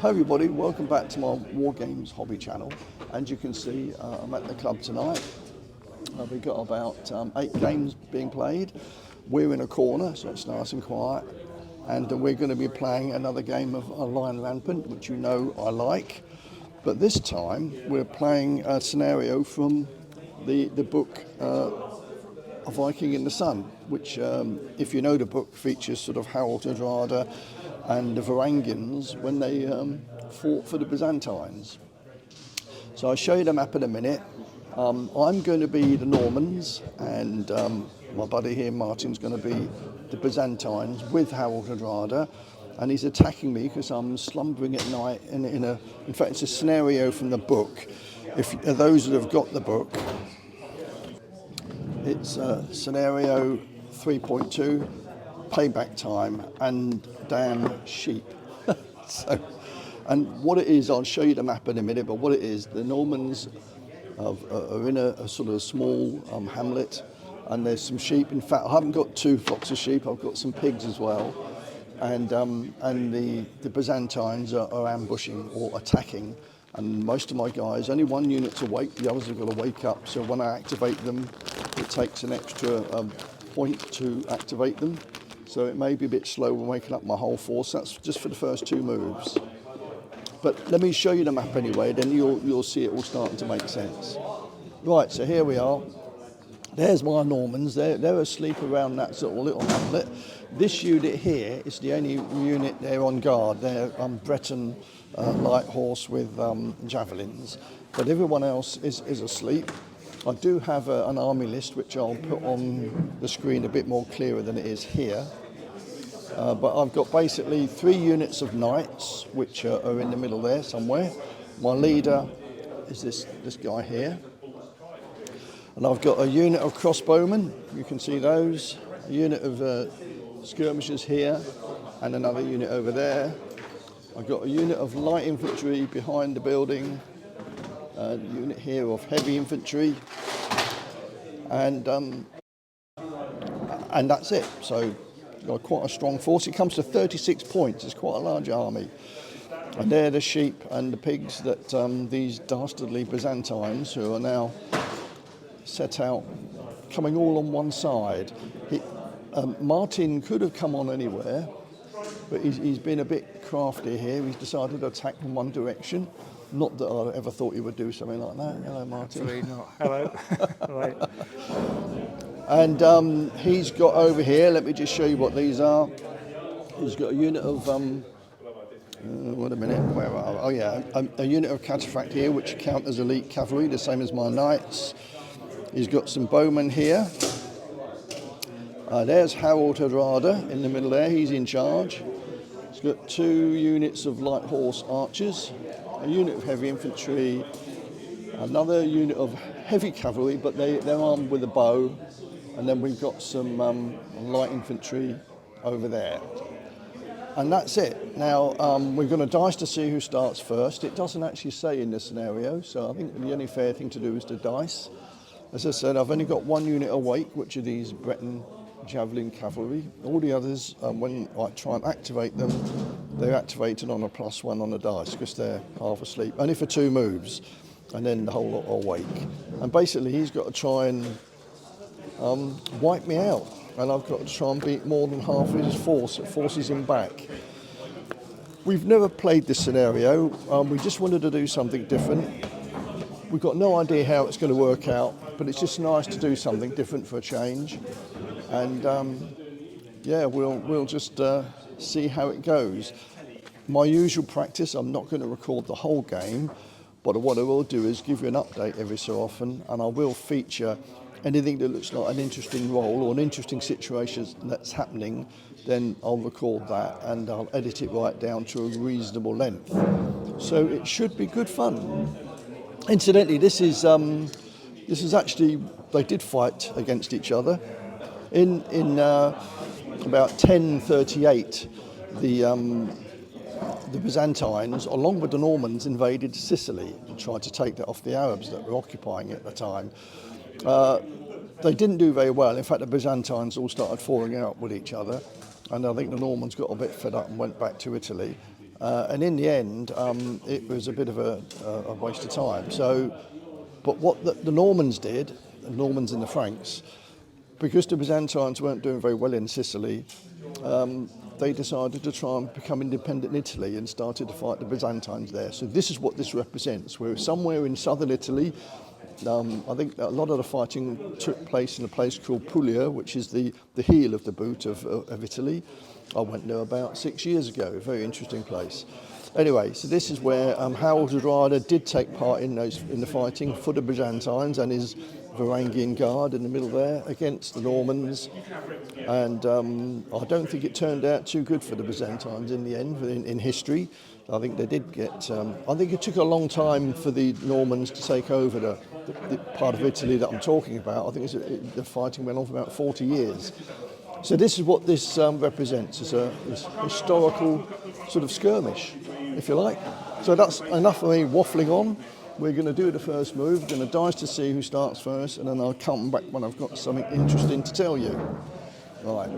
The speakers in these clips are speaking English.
Hi everybody, welcome back to my War Games hobby channel. And you can see I'm at the club tonight. We've got about 8 games being played. We're in a corner, so it's nice and quiet. And we're going to be playing another game of Lion Rampant, which you know I like. But this time we're playing a scenario from the book A Viking in the Sun, which, if you know the book, features sort of Harold Hardrada and the Varangians when they fought for the Byzantines. So I'll show you the map in a minute. I'm going to be the Normans, and my buddy here, Martin's going to be the Byzantines with Harold Hardrada, and he's attacking me because I'm slumbering at night in fact, it's a scenario from the book. If those that have got the book, it's scenario 3.2, payback time, and damn sheep. And what it is, I'll show you the map in a minute, but what it is, the Normans are in a sort of small hamlet, and there's some sheep. In fact, I haven't got 2 flocks of sheep, I've got some pigs as well. And the Byzantines are ambushing or attacking, and most of my guys, only 1 unit's awake, the others have got to wake up, so when I activate them, it takes an extra point to activate them. So it may be a bit slow when waking up my whole force. That's just for the first 2 moves. But let me show you the map anyway, then you'll see it all starting to make sense. Right, so here we are. There's my Normans. They're asleep around that sort of little hamlet. This unit here is the only unit they're on guard. They're Breton light horse with javelins, but everyone else is asleep. I do have an army list which I'll put on the screen a bit more clearer than it is here. But I've got basically 3 units of knights which are in the middle there somewhere. My leader is this guy here. And I've got a unit of crossbowmen, you can see those, a unit of skirmishers here, and another unit over there. I've got a unit of light infantry behind the building, a unit here of heavy infantry, and that's it. So got quite a strong force. It comes to 36 points, it's quite a large army. And they're the sheep and the pigs that these dastardly Byzantines, who are now set out, coming all on one side. Martin could have come on anywhere, but he's been a bit crafty here. He's decided to attack from one direction. Not that I ever thought he would do something like that. Hello, Martin. Absolutely not. Hello. Right. And he's got over here, let me just show you what these are. He's got a unit of, wait a minute, where are, oh yeah, a unit of cataphract here, which count as elite cavalry, the same as my knights. He's got some bowmen here. There's Harold Hardrada in the middle there, he's in charge. He's got 2 units of light horse archers, a unit of heavy infantry, another unit of heavy cavalry, but they're armed with a bow, and then we've got some light infantry over there. And that's it. Now, we're going to dice to see who starts first. It doesn't actually say in this scenario, so I think the only fair thing to do is to dice. As I said, I've only got 1 unit awake, which are these Breton javelin cavalry. All the others, when I try and activate them, they're activated on a +1 on the dice because they're half asleep, only for 2 moves, and then the whole lot are awake. And basically, he's got to try and wipe me out, and I've got to try and beat more than half of his force. It forces him back. We've never played this scenario. We just wanted to do something different. We've got no idea how it's going to work out, but it's just nice to do something different for a change. And yeah, we'll just see how it goes. My usual practice, I'm not going to record the whole game, but what I will do is give you an update every so often, and I will feature anything that looks like an interesting role or an interesting situation that's happening. Then I'll record that and I'll edit it right down to a reasonable length. So it should be good fun. Incidentally, this is actually, they did fight against each other. In about 1038, the Byzantines, along with the Normans, invaded Sicily and tried to take that off the Arabs that were occupying it at the time. They didn't do very well. In fact, the Byzantines all started falling out with each other, and I think the Normans got a bit fed up and went back to Italy. And in the end, it was a bit of a waste of time. So, but what the Normans did, the Normans and the Franks, because the Byzantines weren't doing very well in Sicily, they decided to try and become independent in Italy and started to fight the Byzantines there. So this is what this represents. We're somewhere in southern Italy. I think a lot of the fighting took place in a place called Puglia, which is the heel of the boot of Italy. I went there about 6 years ago, a very interesting place. Anyway, so this is where Harold Hardrada did take part in the fighting for the Byzantines and his Varangian Guard in the middle there against the Normans. And I don't think it turned out too good for the Byzantines in the end, in history. I think they did get... I think it took a long time for the Normans to take over the part of Italy that I'm talking about. I think the fighting went on for about 40 years. So this is what this represents, as a historical sort of skirmish, if you like. So that's enough of me waffling on. We're going to do the first move. We're going to dice to see who starts first, and then I'll come back when I've got something interesting to tell you. Right.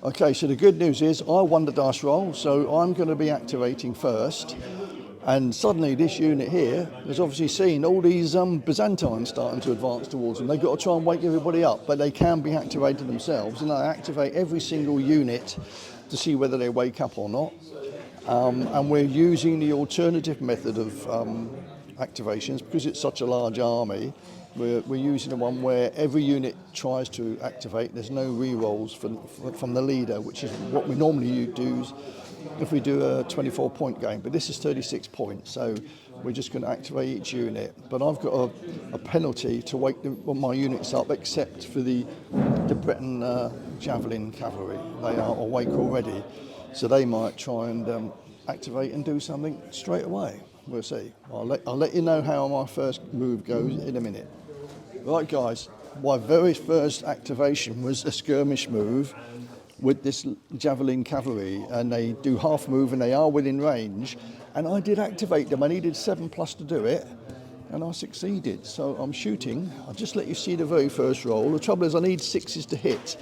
Okay, so the good news is I won the dice roll, so I'm going to be activating first. And suddenly this unit here has obviously seen all these Byzantines starting to advance towards them. They've got to try and wake everybody up, but they can be activated themselves. And I activate every single unit to see whether they wake up or not. And we're using the alternative method of activations because it's such a large army. We're using the one where every unit tries to activate. There's no re-rolls from the leader, which is what we normally do if we do a 24-point game. But this is 36 points, so we're just going to activate each unit. But I've got a penalty to wake my units up, except for the Breton Javelin Cavalry. They are awake already, so they might try and activate and do something straight away. We'll see. I'll let you know how my first move goes in a minute. Right, guys, my very first activation was a skirmish move with this Javelin Cavalry, and they do half move and they are within range, and I did activate them. I needed 7+ to do it, and I succeeded. So I'm shooting. I'll just let you see the very first roll. The trouble is I need 6s to hit.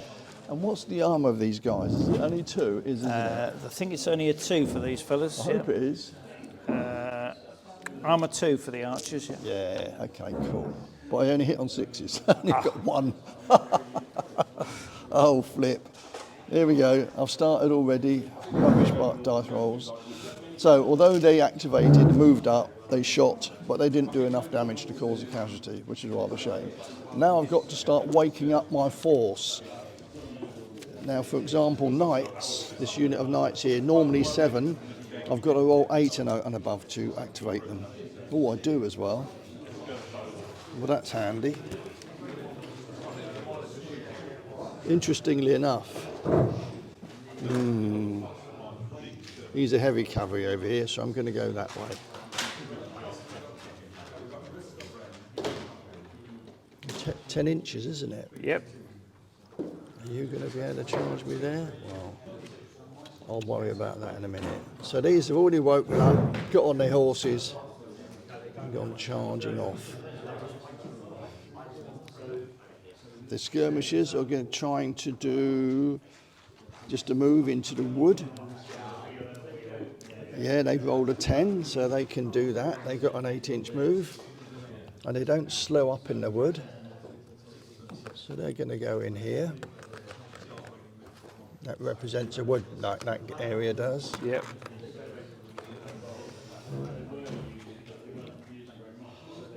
And what's the armour of these guys? Is it only 2? I think it's only a 2 for these fellas. I hope it is. Armour 2 for the archers, yeah. Yeah, okay, cool. But I only hit on 6s. I only got 1. Oh, flip. Here we go. I've started already. Rubbish dice rolls. So, although they activated, moved up, they shot, but they didn't do enough damage to cause a casualty, which is rather a shame. Now I've got to start waking up my force. Now, for example, knights, this unit of knights here, normally 7. I've got to roll 8 and above to activate them. Oh, I do as well. Well, that's handy. Interestingly enough, he's a heavy cavalry over here, so I'm going to go that way. 10 inches, isn't it? Yep. Are you going to be able to charge me there? Well, I'll worry about that in a minute. So these have already woken up, got on their horses, and gone charging off. The skirmishers are trying to do just a move into the wood. Yeah, they've rolled a 10, so they can do that. They got an 8-inch move, and they don't slow up in the wood. So they're going to go in here. That represents a wood, like that area does. Yep.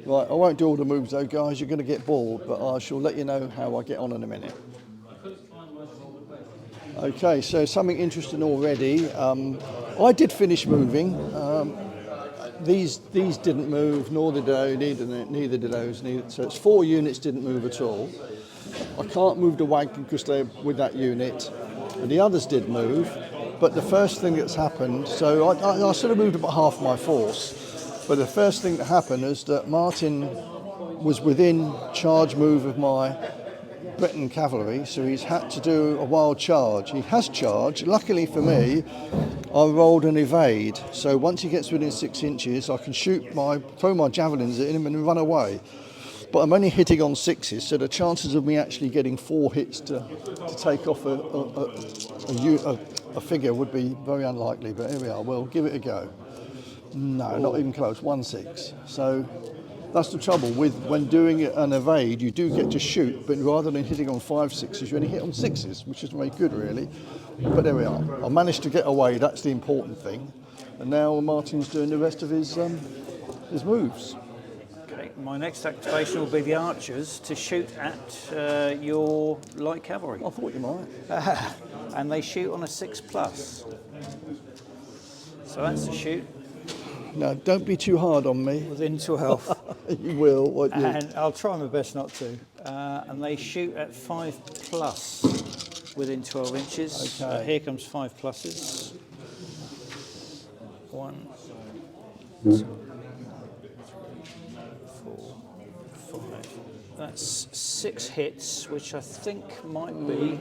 Right, I won't do all the moves though, guys. You're going to get bored, but I shall let you know how I get on in a minute. Okay, so something interesting already. I did finish moving. These didn't move, nor did those, neither did those. So it's 4 units didn't move at all. I can't move the wagon because they're with that unit. And the others did move, but the first thing that's happened, so I sort of moved about half my force, but the first thing that happened is that Martin was within charge move of my Breton cavalry, so he's had to do a wild charge. He has charged. Luckily for me, I rolled an evade, so once he gets within 6 inches, I can throw my javelins at him and run away. But I'm only hitting on 6s, so the chances of me actually getting 4 hits to take off a figure would be very unlikely, but here we are. We'll give it a go. No, not even close. 1-6. So that's the trouble with when doing an evade. You do get to shoot, but rather than hitting on 5-6s, you only hit on 6s, which is very good, really. But there we are. I managed to get away. That's the important thing. And now Martin's doing the rest of his moves. Okay, my next activation will be the archers to shoot at your light cavalry. I thought you might. And they shoot on a 6+. So that's a shoot. No, don't be too hard on me. Within 12. You will, won't you? And I'll try my best not to. And they shoot at 5+ within 12 inches. Okay. Here comes 5+. 1, 2, 4, 5. That's 6 hits, which I think might be.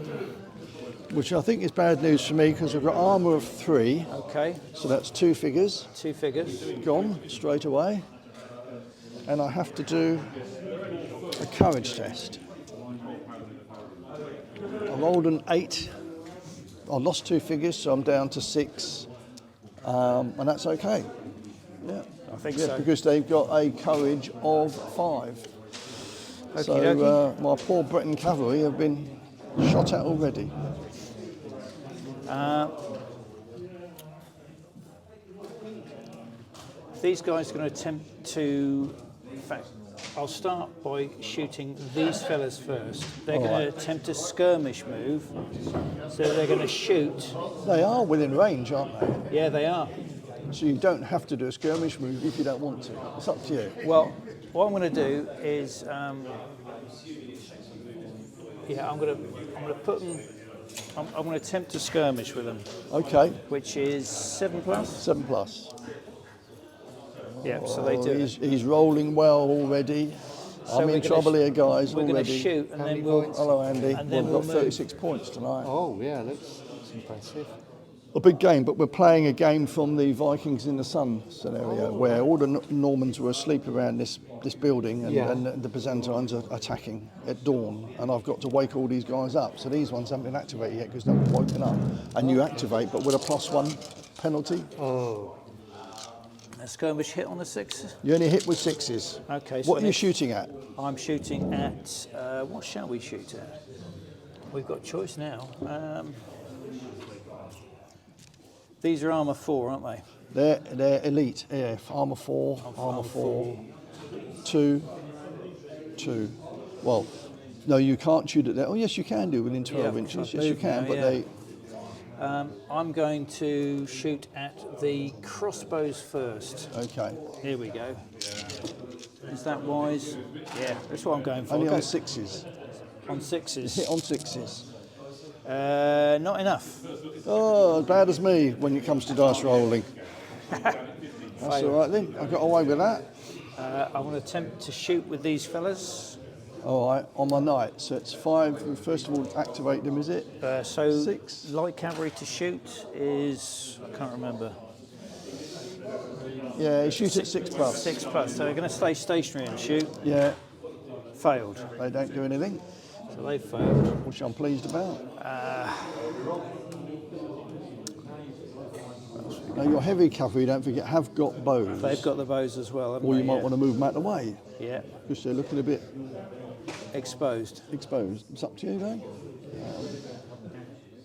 Which I think is bad news for me because I've got armour of 3. Okay. So that's 2 figures. 2 figures. Gone straight away. And I have to do a courage test. I rolled an 8. I lost 2 figures, so I'm down to 6. And that's okay. Yeah, I think so. Because they've got a courage of 5. Okie So dokie. my poor Breton cavalry have been shot at already. These guys are going to attempt to. In fact, I'll start by shooting these fellas first. They're going to attempt a skirmish move. So they're going to shoot. They are within range, aren't they? Yeah, they are. So you don't have to do a skirmish move if you don't want to. It's up to you. Well, what I'm going to do is, I'm going to put them. I'm going to attempt to skirmish with them. Okay. Which is 7+. 7+. Yeah, so they do. He's rolling well already. So I'm in trouble here, guys. We're going to already. shoot, and then we'll. Hello, Andy. And then We've we'll got move. 36 points tonight. Oh, yeah, that's impressive. A big game, but we're playing a game from the Vikings in the Sun scenario, where all the Normans were asleep around this building, and the Byzantines are attacking at dawn, and I've got to wake all these guys up. So these ones haven't been activated yet because they've been woken up. And you activate, but with a +1 penalty. Oh. A skirmish hit on the 6. You only hit with 6s. Okay. So What are you shooting at? I'm shooting at. What shall we shoot at? We've got choice now. These are armour 4, aren't they? They're elite. Yeah, armour 4, armour 4, 2, 2. Well, no, you can't shoot at that. Oh, yes, you can do within 12 inches. Yes, you can, but they. I'm going to shoot at the crossbows first. Okay. Here we go. Is that wise? Yeah, that's what I'm going for. Only on 6s. On 6s. Hit on 6s. Not enough. Oh, as bad as me when it comes to dice rolling. That's all right then. I got away with that. I want to attempt to shoot with these fellas. All right, on my knight. So it's 5. First of all, activate them, is it? So 6. light cavalry to shoot is, I can't remember. Yeah, shoot at 6+. 6+. So they're going to stay stationary and shoot. Yeah. Failed. They don't do anything, So they failed. which I'm pleased about. Now your heavy cavalry, don't forget, have got bows. They've got the bows as well, haven't Or they? you might want to move them out of the way Yeah, because they're looking a bit exposed. exposed. It's up to you, though.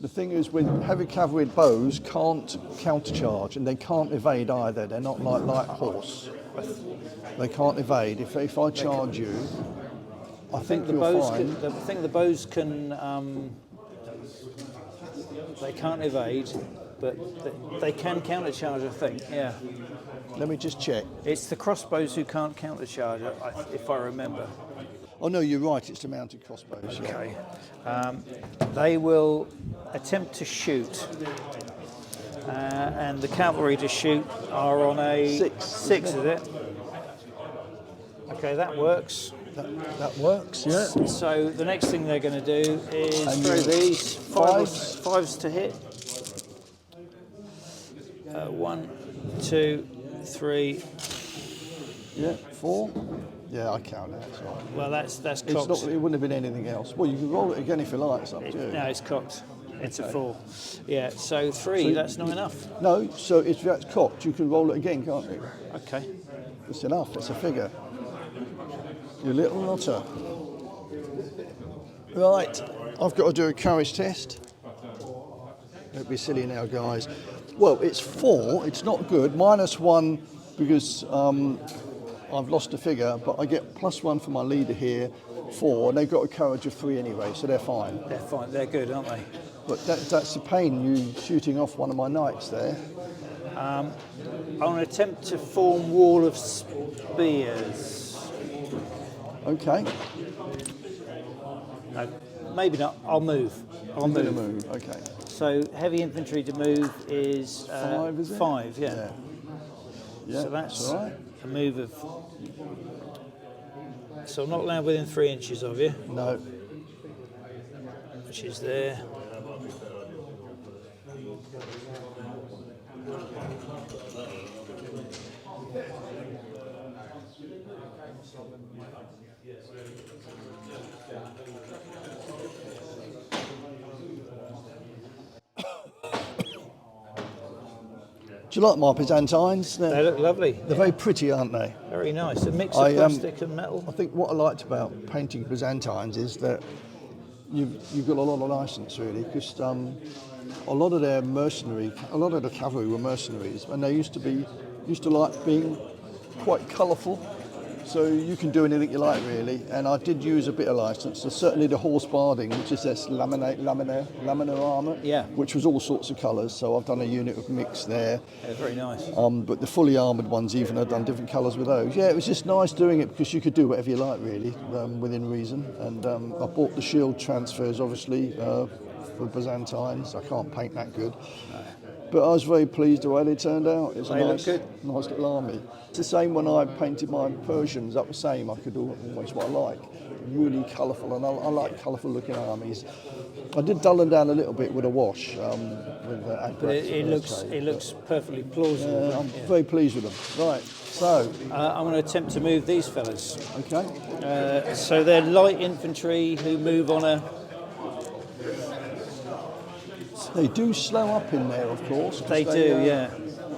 The thing is, with heavy cavalry bows, can't countercharge and they can't evade either. They're not like light horse. They can't evade. If I charge you, I think the you'll bows find. I think the bows can. They can't evade, but they can countercharge. I think. Yeah. Let me just check. It's the crossbows who can't countercharge, if I remember. Oh no, you're right. It's the mounted crossbows. Yeah. Okay. They will attempt to shoot, and the cavalry to shoot are on a 6, is it? Okay, that works. That works. Yeah. So the next thing they're going to do is And throw you- these Fives? fives to hit. 1, 2, 3. Yeah. 4. Yeah, I count that. It's all right. Well, that's It's cocked. not. It wouldn't have been anything else. Well, you can roll it again if you like. It's up to you. No, it's cocked. It's a 4. Yeah, so 3, So that's not enough. No, so if that's cocked, you can roll it again, can't you? Okay. It's enough, it's a figure. You little nutter. Right, I've got to do a courage test. Don't be silly now, guys. Well, it's 4, it's not good. -1 because I've lost a figure, but I get +1 for my leader here, 4, and they've got a courage of 3 anyway, so they're fine. They're fine, they're good, aren't they? But that's the pain, you shooting off one of my knights there. I'm going to attempt to form wall of spears. Okay, No, maybe not. I'll move. I'll I'm going to move. move, okay. So heavy infantry to move is 5, is it? 5, yeah. Yeah, So that's all right. a move of. So I'm not allowed within 3 inches of you, No, which is there. do you like my Byzantines? They look lovely. They're very pretty, aren't they? Very nice. A mix of plastic and metal. I think what I liked about painting Byzantines is that you've got a lot of license really, because a lot of their a lot of the cavalry were mercenaries, and they used to like being quite colourful. So you can do anything you like really, and I did use a bit of license. So certainly the horse barding, which is this laminar armour, Yeah. which was all sorts of colours. So I've done a unit of mix there. They're very nice. But the fully armoured ones, even I've done different colours with those. Yeah, it was just nice doing it because you could do whatever you like really, within reason. And I bought the shield transfers obviously for Byzantines. I can't paint that good. But I was very pleased the way they turned out. It's a They look nice, good. nice little army. It's the same when I painted my Persians, that was the same. I could do almost what I like. Really colourful, and I like colourful looking armies. I did dull them down a little bit with a wash. But it looks perfectly plausible. I'm very pleased with them. Right, so, I'm going to attempt to move these fellas. okay. So they're light infantry who move on a. They do slow up in there, of course. 'cause They do, yeah.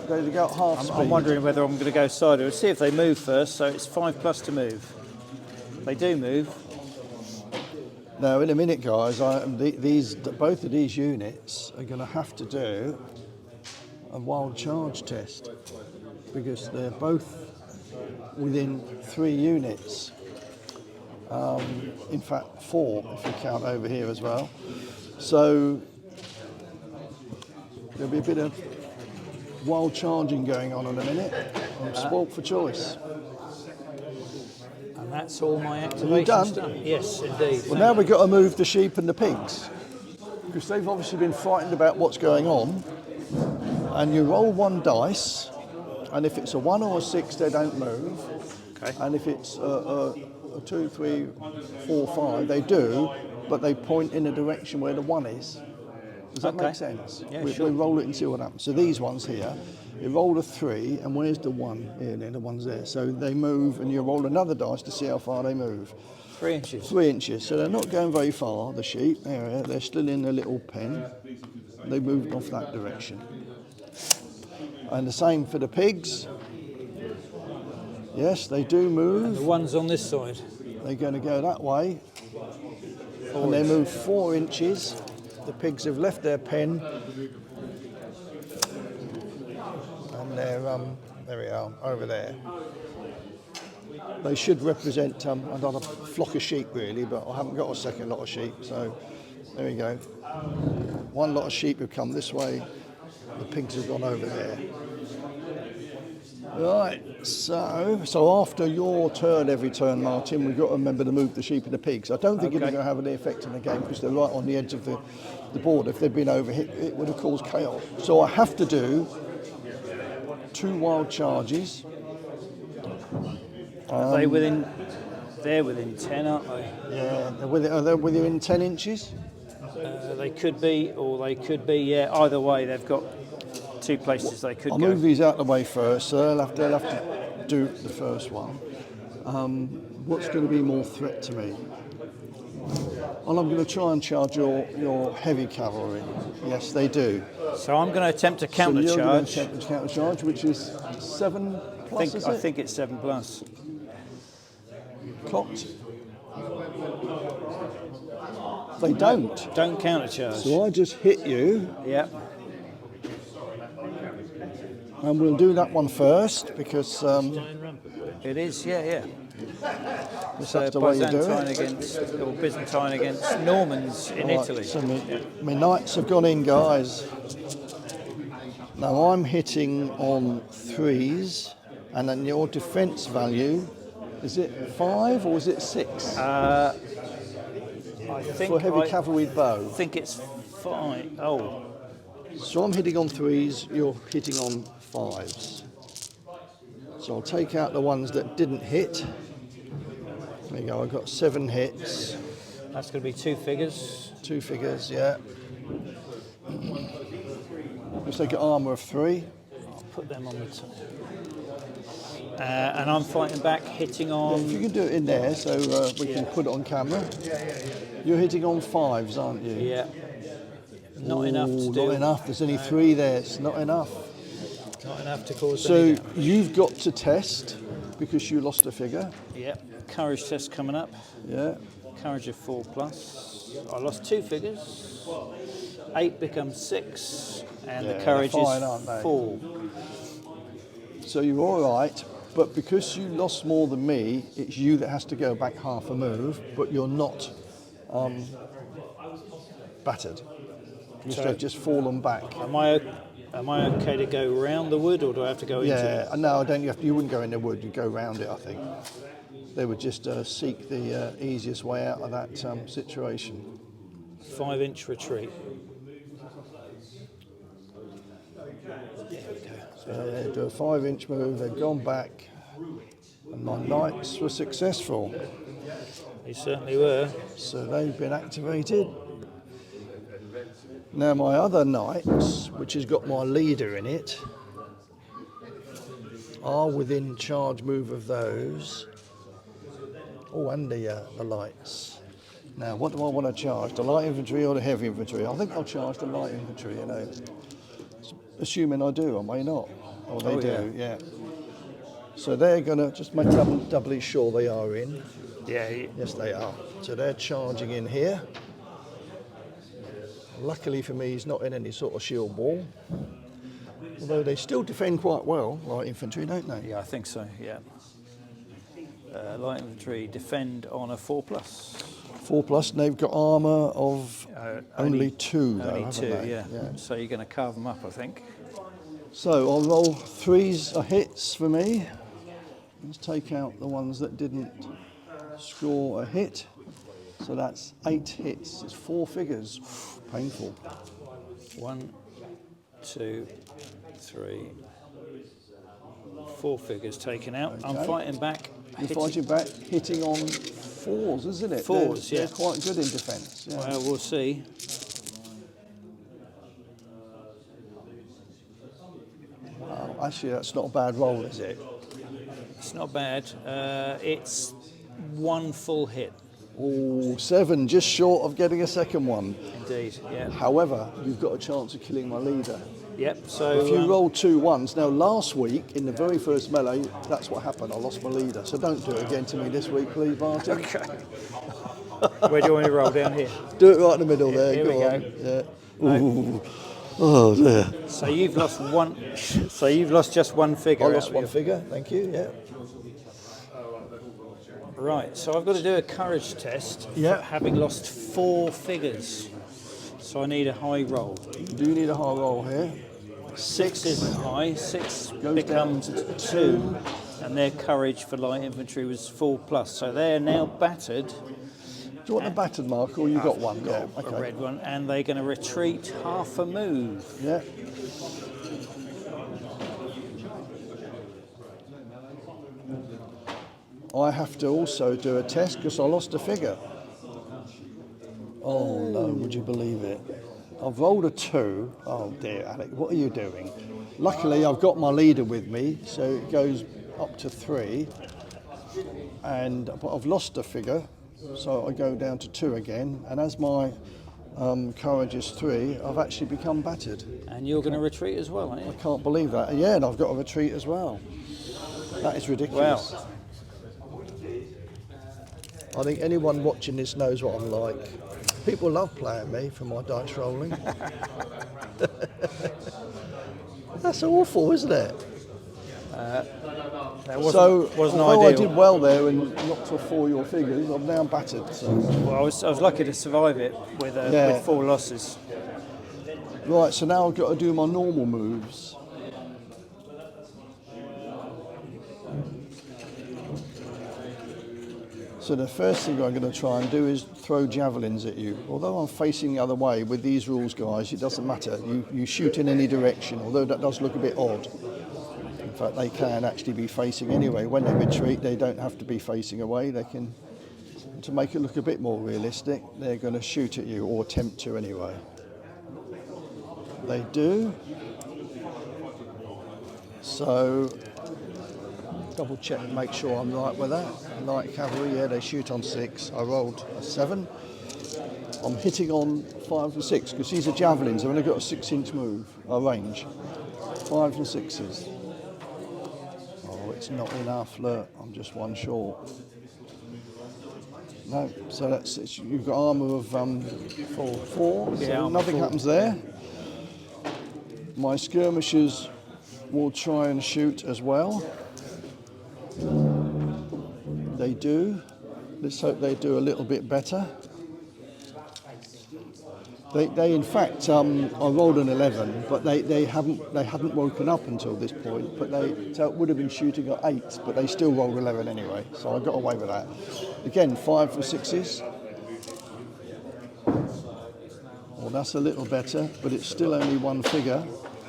They go at half speed. I'm wondering whether I'm going to go sideways. See if they move first. So it's 5+ to move. They do move. Now, in a minute, guys, both of these units are going to have to do a wild charge test because they're both within 3 units. In fact, 4 if you count over here as well. So there'll be a bit of wild charging going on in a minute. I'm spoilt for choice. And that's all my activations done? Yes, indeed. Well, now we've got to move the sheep and the pigs because they've obviously been frightened about what's going on. And you roll 1 dice, and if it's a 1 or a 6, they don't move. Okay. And if it's a 2, 3, 4, 5, they do, but they point in the direction where the 1 is. Does that Okay. make sense? Yeah, we sure. roll it and see what happens. So these ones here, you roll a 3, and where's the 1? Here, the one's there. So they move, and you roll another dice to see how far they move. 3 inches. 3 inches. So they're not going very far, the sheep. They're still in a little pen. They moved off that direction. And the same for the pigs. Yes, they do move. The ones on this side. They're going to go that way. And they move 4 inches. The pigs have left their pen. And they're, there we are, over there. They should represent another flock of sheep really, but I haven't got a second lot of sheep, so there we go. 1 lot of sheep have come this way, the pigs have gone over there. Right, so after your turn every turn, Martin, we've got to remember to move the sheep and the pigs. I don't think it's going to have any effect in the game because they're right on the edge of the board. If they'd been overhit, it would have caused chaos. So I have to do 2 wild charges. Are they within? They're within 10, aren't they? Yeah, they're within 10 inches. They could be, or they could be. Yeah, either way, they've got 2 places they could I'll go. move these out of the way first, so they'll have to do the first one. What's going to be more threat to me? And I'm going to try and charge your heavy cavalry. Yes, they do. So I'm going to attempt to So you're going countercharge. to attempt to countercharge, which is 7 plus, is I it? think it's 7 plus. Cocked. They don't. Don't countercharge. So I just hit you, Yep. and we'll do that one first because It is, yeah. that's So the way you do Byzantine it. against, or Byzantine against Normans in Right, Italy. so my knights have gone in, guys. Now I'm hitting on 3s, and then your defence value, is it 5 or is it 6 I think for heavy cavalry bow? I think it's 5. Oh, So I'm hitting on 3s, you're hitting on 5s. So I'll take out the ones that didn't hit. There you go, I've got 7 hits, that's going to be 2 figures. 2 figures, yeah. Let's take an armour of 3. I'll put them on the top. And I'm fighting back, hitting on. If you can do it in there so we can put it on camera. You're hitting on 5s, aren't you? Yeah. Not enough to do. Not enough, there's only 3 there, it's not enough. Not enough to cause So any damage. you've got to test because you lost a figure. Yeah. Courage test coming up. Yeah. Courage of 4 plus. I lost 2 figures. 8 becomes 6, and Yeah, the courage they're fine, aren't is they? 4. So you're all right, but because you lost more than me, it's you that has to go back half a move, but you're not battered. You've just fallen back. Am I okay to go round the wood, or do I have to go into it? Yeah, no, don't you wouldn't go in the wood, you'd go round it, I think. They would just seek the easiest way out of that situation. 5-inch retreat. So they do a 5-inch move, they've gone back, and my knights were successful. They certainly were. So they've been activated. Now my other knights, which has got my leader in it, are within charge move of those. Oh, and the lights. Now, what do I want to charge? The light infantry or the heavy infantry? I think I'll charge the light infantry, you know. Assuming I do, I may not. Oh, they do, yeah. So they're going to just make doubly sure they are in. Yeah. Yes, they are. So they're charging in here. Luckily for me, he's not in any sort of shield wall. Although they still defend quite well, light infantry, don't they? Yeah, I think so. Yeah. Light infantry defend on a 4 plus. 4 plus, and they've got armour of only 2, though, Only haven't 2, they? yeah. So you're going to carve them up, I think. So I'll roll 3s are hits for me. Let's take out the ones that didn't score a hit. So that's 8 hits. It's 4 figures. Painful. 1, 2, 3, 4 figures taken out. Okay. I'm fighting back. You're fighting back, hitting on 4s, isn't it? 4s, they're yeah. quite good in defence. Yeah. Well, we'll see. Wow, actually, that's not a bad roll, is it? It's not bad. It's 1 full hit. Oh, 7, just short of getting a second one. Indeed, yeah. However, you've got a chance of killing my leader. Yep, so... If you roll 2 1s, now last week, in the very first melee, that's what happened, I lost my leader. So don't do it again to me this week, please, Martin. Okay. Where do you want me to roll? Down here? Do it right in the middle there, Here we go on. go. Yeah. Ooh. Oh dear. So you've lost one... So you've lost just 1 figure. I out lost of 1 your- figure, thank you, yeah. Right, so I've got to do a courage test Yeah. for having lost 4 figures. So I need a high roll. Do you need a high roll here? 6 isn't high, 6 Goes becomes down to 2, and their courage for light infantry was 4 plus. So they're now battered. Do you want the battered mark or you got one? Yeah, A okay. red one, and they're going to retreat half a move. Yeah. I have to also do a test because I lost a figure. Oh no, would you believe it? I've rolled a 2. Oh dear, Alec, what are you doing? Luckily, I've got my leader with me, so it goes up to 3. But I've lost a figure. So I go down to 2 again, and as my courage is 3, I've actually become battered. And you're going to retreat as well, aren't you? I can't believe that. Yeah, and I've got to retreat as well. That is ridiculous. Wow. I think anyone watching this knows what I'm like. People love playing me for my dice rolling. That's awful, isn't it? That wasn't although ideal. I did well there and knocked off 4 your figures, I'm now battered. So. Well, I was lucky to survive it with 4 losses. Right, so now I've got to do my normal moves. So the first thing I'm going to try and do is throw javelins at you. Although I'm facing the other way, with these rules, guys, it doesn't matter. You shoot in any direction, although that does look a bit odd. In fact, they can actually be facing anyway. When they retreat, they don't have to be facing away. They can, to make it look a bit more realistic, they're going to shoot at you, or attempt to anyway. They do. So double check and make sure I'm right with that. Light cavalry, yeah, they shoot on 6. I rolled a 7. I'm hitting on 5 and 6 because these are javelins. I've only got a 6-inch range. 5 and 6s. Oh, it's not enough. Look, I'm just 1 short. No, so you've got armour of 4. Yeah, So armour nothing 4. happens there. My skirmishers will try and shoot as well. They do. Let's hope they do a little bit better. They in fact, I rolled an 11, but they hadn't woken up until this point. But so it would have been shooting at 8, but they still rolled 11 anyway. So I got away with that. Again, 5 and 6s. Well, that's a little better, but it's still only 1 figure.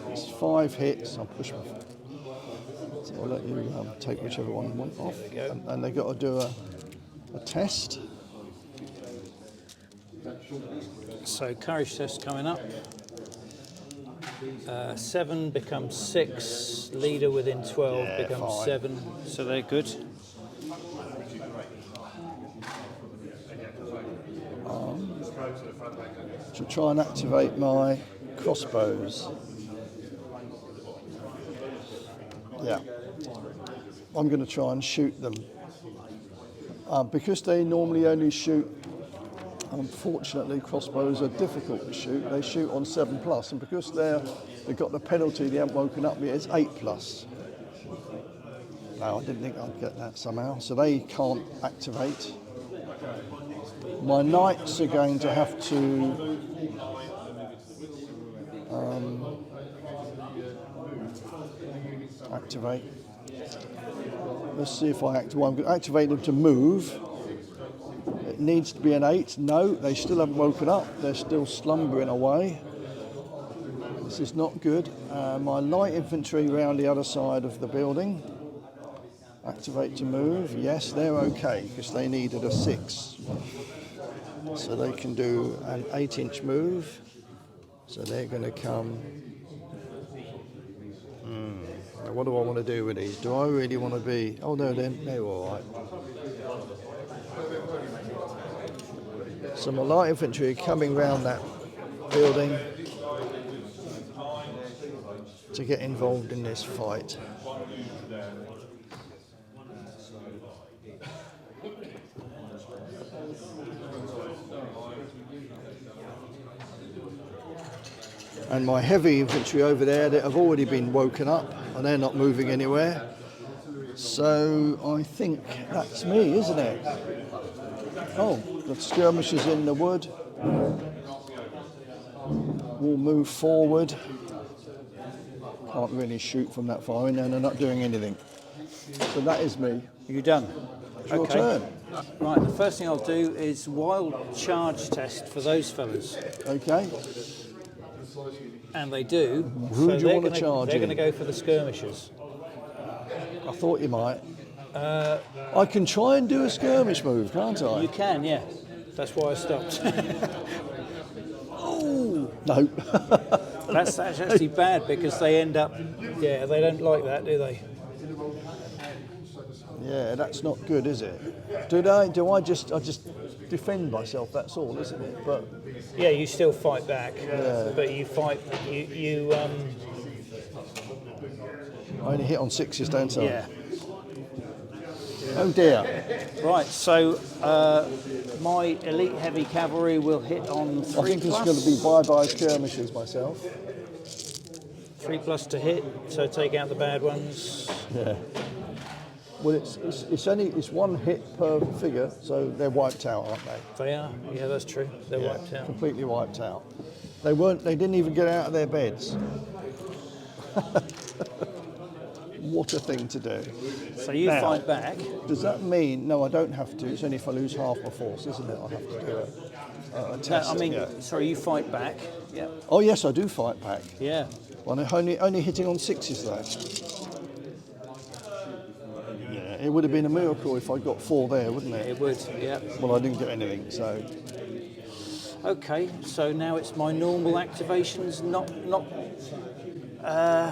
It's 5 hits. I'll push my. So I'll let you take whichever one you want off. And they've got to do a test. So courage test coming up. 7 becomes 6. Leader within 12 becomes fine. 7. So they're good. To try and activate my crossbows. Yeah, I'm going to try and shoot them. Because they normally only shoot, unfortunately crossbows are difficult to shoot. They shoot on 7+, and because they've got the penalty, they haven't woken up yet, it's 8+. No, I didn't think I'd get that somehow. So they can't activate. My knights are going to have to activate. Let's see if I activate. Well, I'm going to activate them to move. It needs to be an 8. No, they still haven't woken up. They're still slumbering away. This is not good. My light infantry round the other side of the building. Activate to move. Yes, they're okay because they needed a 6. So they can do an 8-inch move. So they're going to come. Now what do I want to do with these? Do I really want to be? Oh no, they're all right. So my light infantry are coming round that building to get involved in this fight. And my heavy infantry over there that have already been woken up and they're not moving anywhere. So I think that's me, isn't it? Oh, the skirmishers in the wood will move forward. Can't really shoot from that far in there, and they're not doing anything. So that is me. You done? It's your turn. Right, the first thing I'll do is wild charge test for those fellas. Okay. And they do. Who do you want to charge They're in? going to go for the skirmishers. I thought you might. I can try and do a skirmish move, can't I? You can, yeah. That's why I stopped. Oh no. That's actually bad because they end up, they don't like that, do they? Yeah, that's not good, is it? Do I just defend myself, that's all, isn't it? But Yeah, you still fight back, but you fight. You I only hit on 6s, don't I? yeah. Oh dear. Right. So my elite heavy cavalry will hit on 3+. I think it's going to be bye-bye skirmishers myself. 3+ to hit. So take out the bad ones. Yeah. Well, it's one hit per figure, so they're wiped out, aren't they? They are. Yeah, that's true. They're wiped out. Completely wiped out. They weren't. They didn't even get out of their beds. What a thing to do. So you Now, fight back. Does that mean, no, I don't have to, it's only if I lose half my force, isn't it? I have to do a test. No, I mean, yeah. sorry, you fight back. Yeah. Oh yes, I do fight back. Yeah. Well, only hitting on 6s though. Yeah, it would have been a miracle if I got 4 there, wouldn't it? It would. Yeah. Well, I didn't get anything, so... Okay. So now it's my normal activations, not.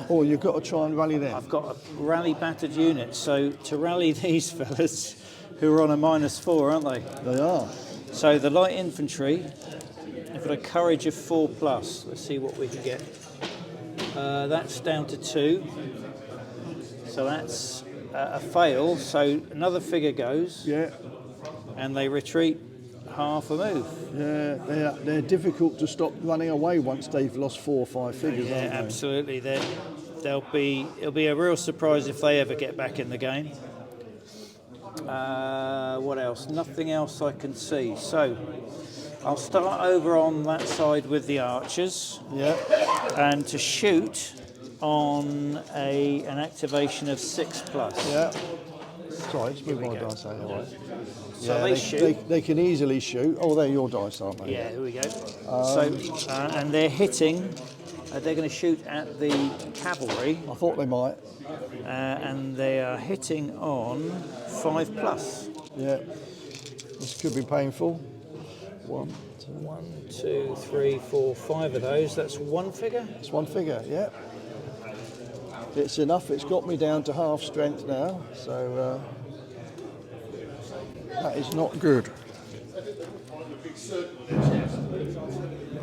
Oh, you've got to try and rally them. I've got a rally battered unit, so to rally these fellas who are on a -4, aren't they? They are. So the light infantry have got a courage of 4+. Let's see what we can get. That's down to 2. So that's a fail. So another figure goes, Yeah. and they retreat half a move. Yeah, they're difficult to stop running away once they've lost 4 or 5 figures, Yeah, aren't they? absolutely. It'll be a real surprise if they ever get back in the game. What else? Nothing else I can see. So I'll start over on that side with the archers, Yeah. and to shoot on an activation of 6+. Yeah. Sorry, just move we my go. dice out of the way. So Yeah, they shoot. They can easily shoot. Oh, they're your dice, aren't they? Yeah, here we go. And they're hitting. They're going to shoot at the cavalry, I thought they might. and they are hitting on 5+. Yeah. This could be painful. 1, 2. 1, 2, 3, 4, 5 of those. That's one figure. It's one figure, yeah. It's enough. It's got me down to half strength now, so that is not good.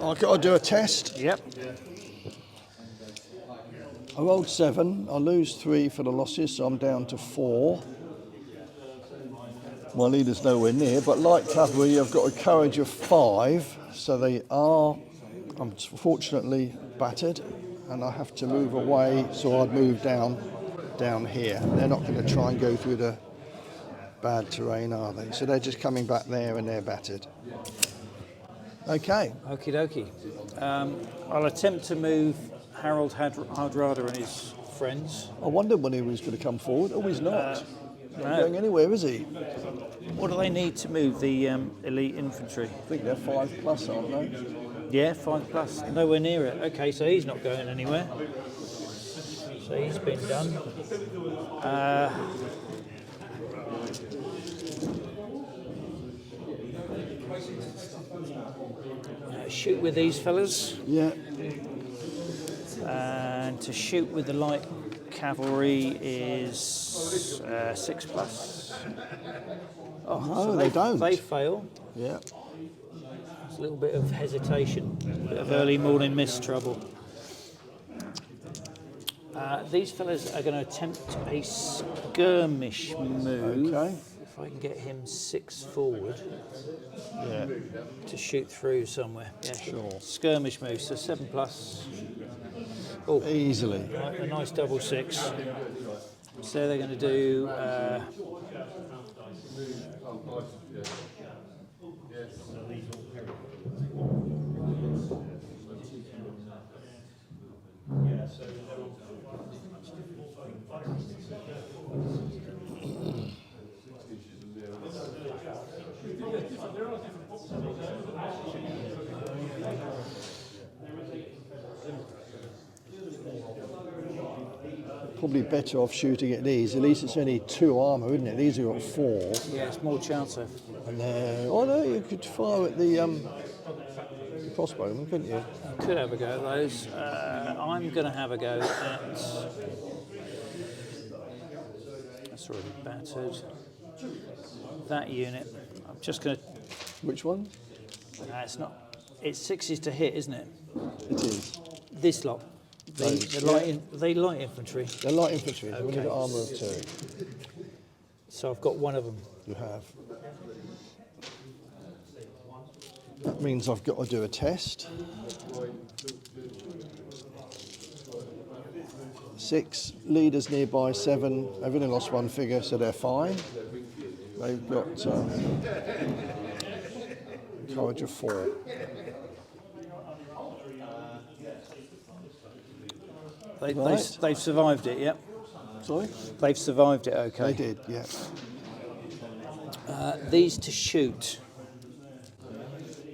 I've got to do a test. Yep. I rolled 7. I lose 3 for the losses, so I'm down to 4. My leader's nowhere near, but light cavalry, I've got a courage of 5, so they are, unfortunately, battered, and I have to move away, so I'd move down here. They're not going to try and go through the bad terrain, are they? So they're just coming back there and they're battered. Okay. Okie dokie. I'll attempt to move Harold Hardrada and his friends. I wondered when he was going to come forward. Oh, he's not. Not going anywhere, is he? What do they need to move the elite infantry? I think they're 5+, aren't they? Yeah, 5+. Nowhere near it. Okay, so he's not going anywhere. So he's been done. Shoot with these fellas, Yeah. and to shoot with the light cavalry is 6+. Oh, No, so they don't. They fail. Yeah. There's a little bit of hesitation, a bit of early morning mist trouble. These fellas are going to attempt a skirmish move. Okay. If I can get him 6 forward Yeah. to shoot through somewhere. Yeah, Sure. Skirmish move, so 7+. Oh, Easily. a nice double 6. So they're going to do. Probably better off shooting at these. At least it's only 2 armour, isn't it? These have got 4. Yeah, it's more chance of. And oh no, you could fire at the crossbowman, couldn't you? Could have a go at those. I'm going to have a go at. That's already battered. That unit. I'm just going to Which one? It's not. It's 6s to hit, isn't it? It is. This lot. The light infantry. They're light infantry. They've only Okay. got armour of 2. So I've got one of them. You have. That means I've got to do a test. 6 leaders nearby, 7. They've only lost 1 figure, so they're fine. They've got courage of 4. They've survived it, yep. Sorry? They've survived it, okay. They did, yeah. These to shoot.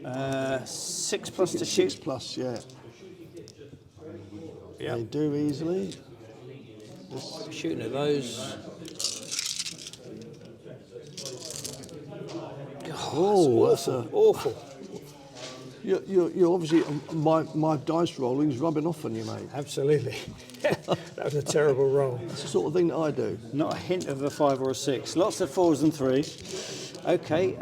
6 plus to shoot. 6 plus, yeah. Yep. They do easily. Shooting at those. Oh, that's Awful. You're obviously, my dice rolling's rubbing off on you, mate. Absolutely. That was a terrible roll. That's the sort of thing that I do. Not a hint of a 5 or a 6. Lots of 4s and 3s. Okay.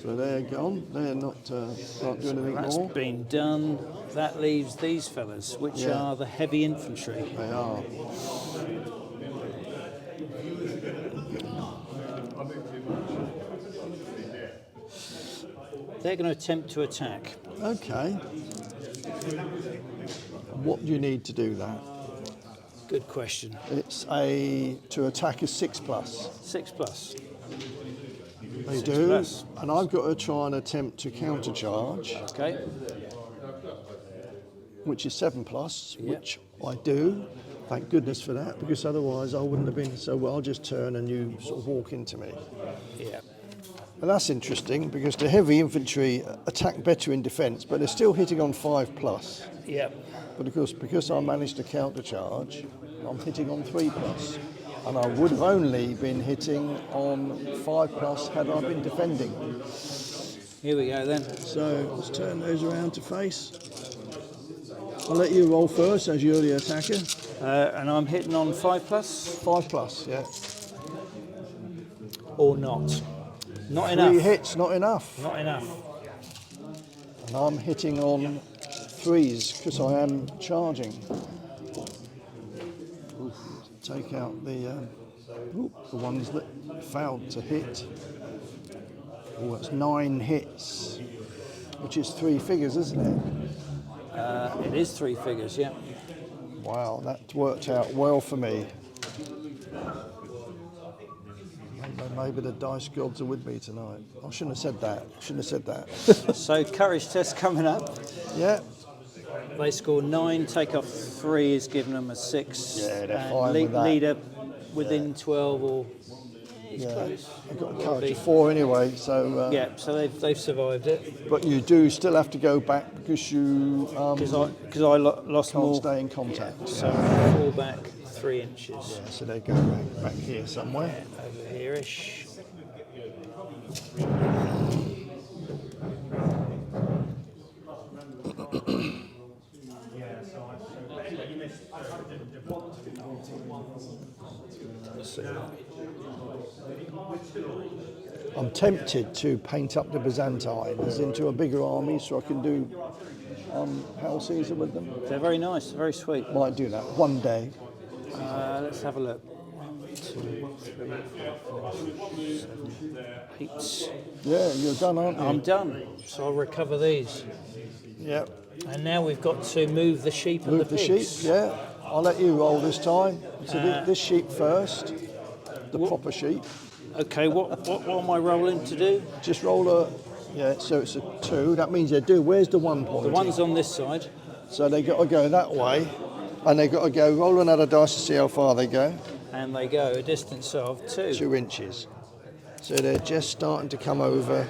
So they're gone. They're not, can't do anything That's more. been done. That leaves these fellas, which Yeah. are the heavy infantry. They are. They're going to attempt to attack. Okay. What do you need to do that? Good question. It's to attack a 6 plus. 6 plus. They 6 do, plus. and I've got to try and attempt to countercharge, Okay. which is 7 plus, Yep. which I do. Thank goodness for that, because otherwise I wouldn't have been so well. I'll just turn and you sort of walk into me. Yeah. And that's interesting because the heavy infantry attack better in defence, but they're still hitting on 5 plus. Yeah. But of course, because I managed to countercharge, I'm hitting on 3 plus. And I would have only been hitting on 5 plus had I been defending. Here we go then. So let's turn those around to face. I'll let you roll first as you're the attacker. And I'm hitting on 5 plus 5 plus, yeah. or not. Not 3 enough. hits, not enough. Not enough. And I'm hitting on 3s because I am charging. Oof. Take out the ones that failed to hit. Oh, that's 9 hits, which is 3 figures, isn't it? It is 3 figures, yeah. Wow, that worked out well for me. Maybe the dice gods are with me tonight. I shouldn't have said that. So courage test coming up. Yeah. They score 9, take off 3 is giving them a 6. Yeah, they're and fine with that. leader within 12 or he's Yeah. close. I've got a courage of 4 anyway, so. Yeah, so they've survived it. But you do still have to go back because you Because I lost can't more. stay in contact. So fall back 3 inches. Yeah, so they go back here somewhere. Over here-ish. I'm tempted to paint up the Byzantines into a bigger army so I can do Hail Caesar with them. They're very nice, very sweet. Might do that one day. Let's have a look. 1, 2, 3, 4, 5, 6, 7, 8. Yeah, you're done, aren't you? I'm done. So I'll recover these. Yep. And now we've got to move the sheep and Move the the pigs. sheep, yeah. I'll let you roll this time. So this sheep first, the proper sheep. Okay, what am I rolling to do? Just roll a, yeah, so it's a 2. That means they do. Where's the 1 point? The one's on this side. So they got to go that way, and they got to go roll another dice to see how far they go. And they go a distance of 2. 2 inches. So they're just starting to come over.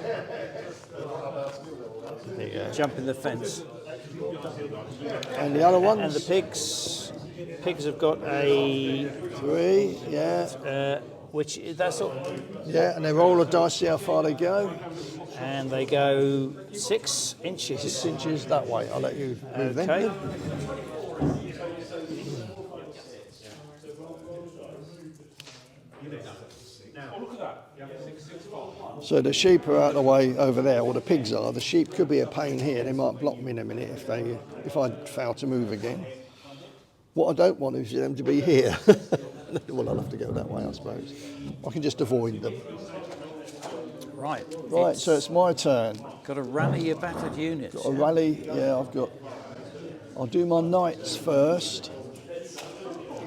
There you go. Jumping the fence. And the other ones? And the pigs have got a 3, yeah. which that's all. Yeah, and they roll a dice, see how far they go. And they go 6 inches. 6 inches that way. I'll let you move Okay. them. So the sheep are out the way over there, or the pigs are. The sheep could be a pain here. They might block me in a minute if I fail to move again. What I don't want is them to be here. Well, I'll have to go that way, I suppose. I can just avoid them. Right. Right, so it's my turn. Got to rally your battered units. Got a rally, yeah, I'll do my knights first.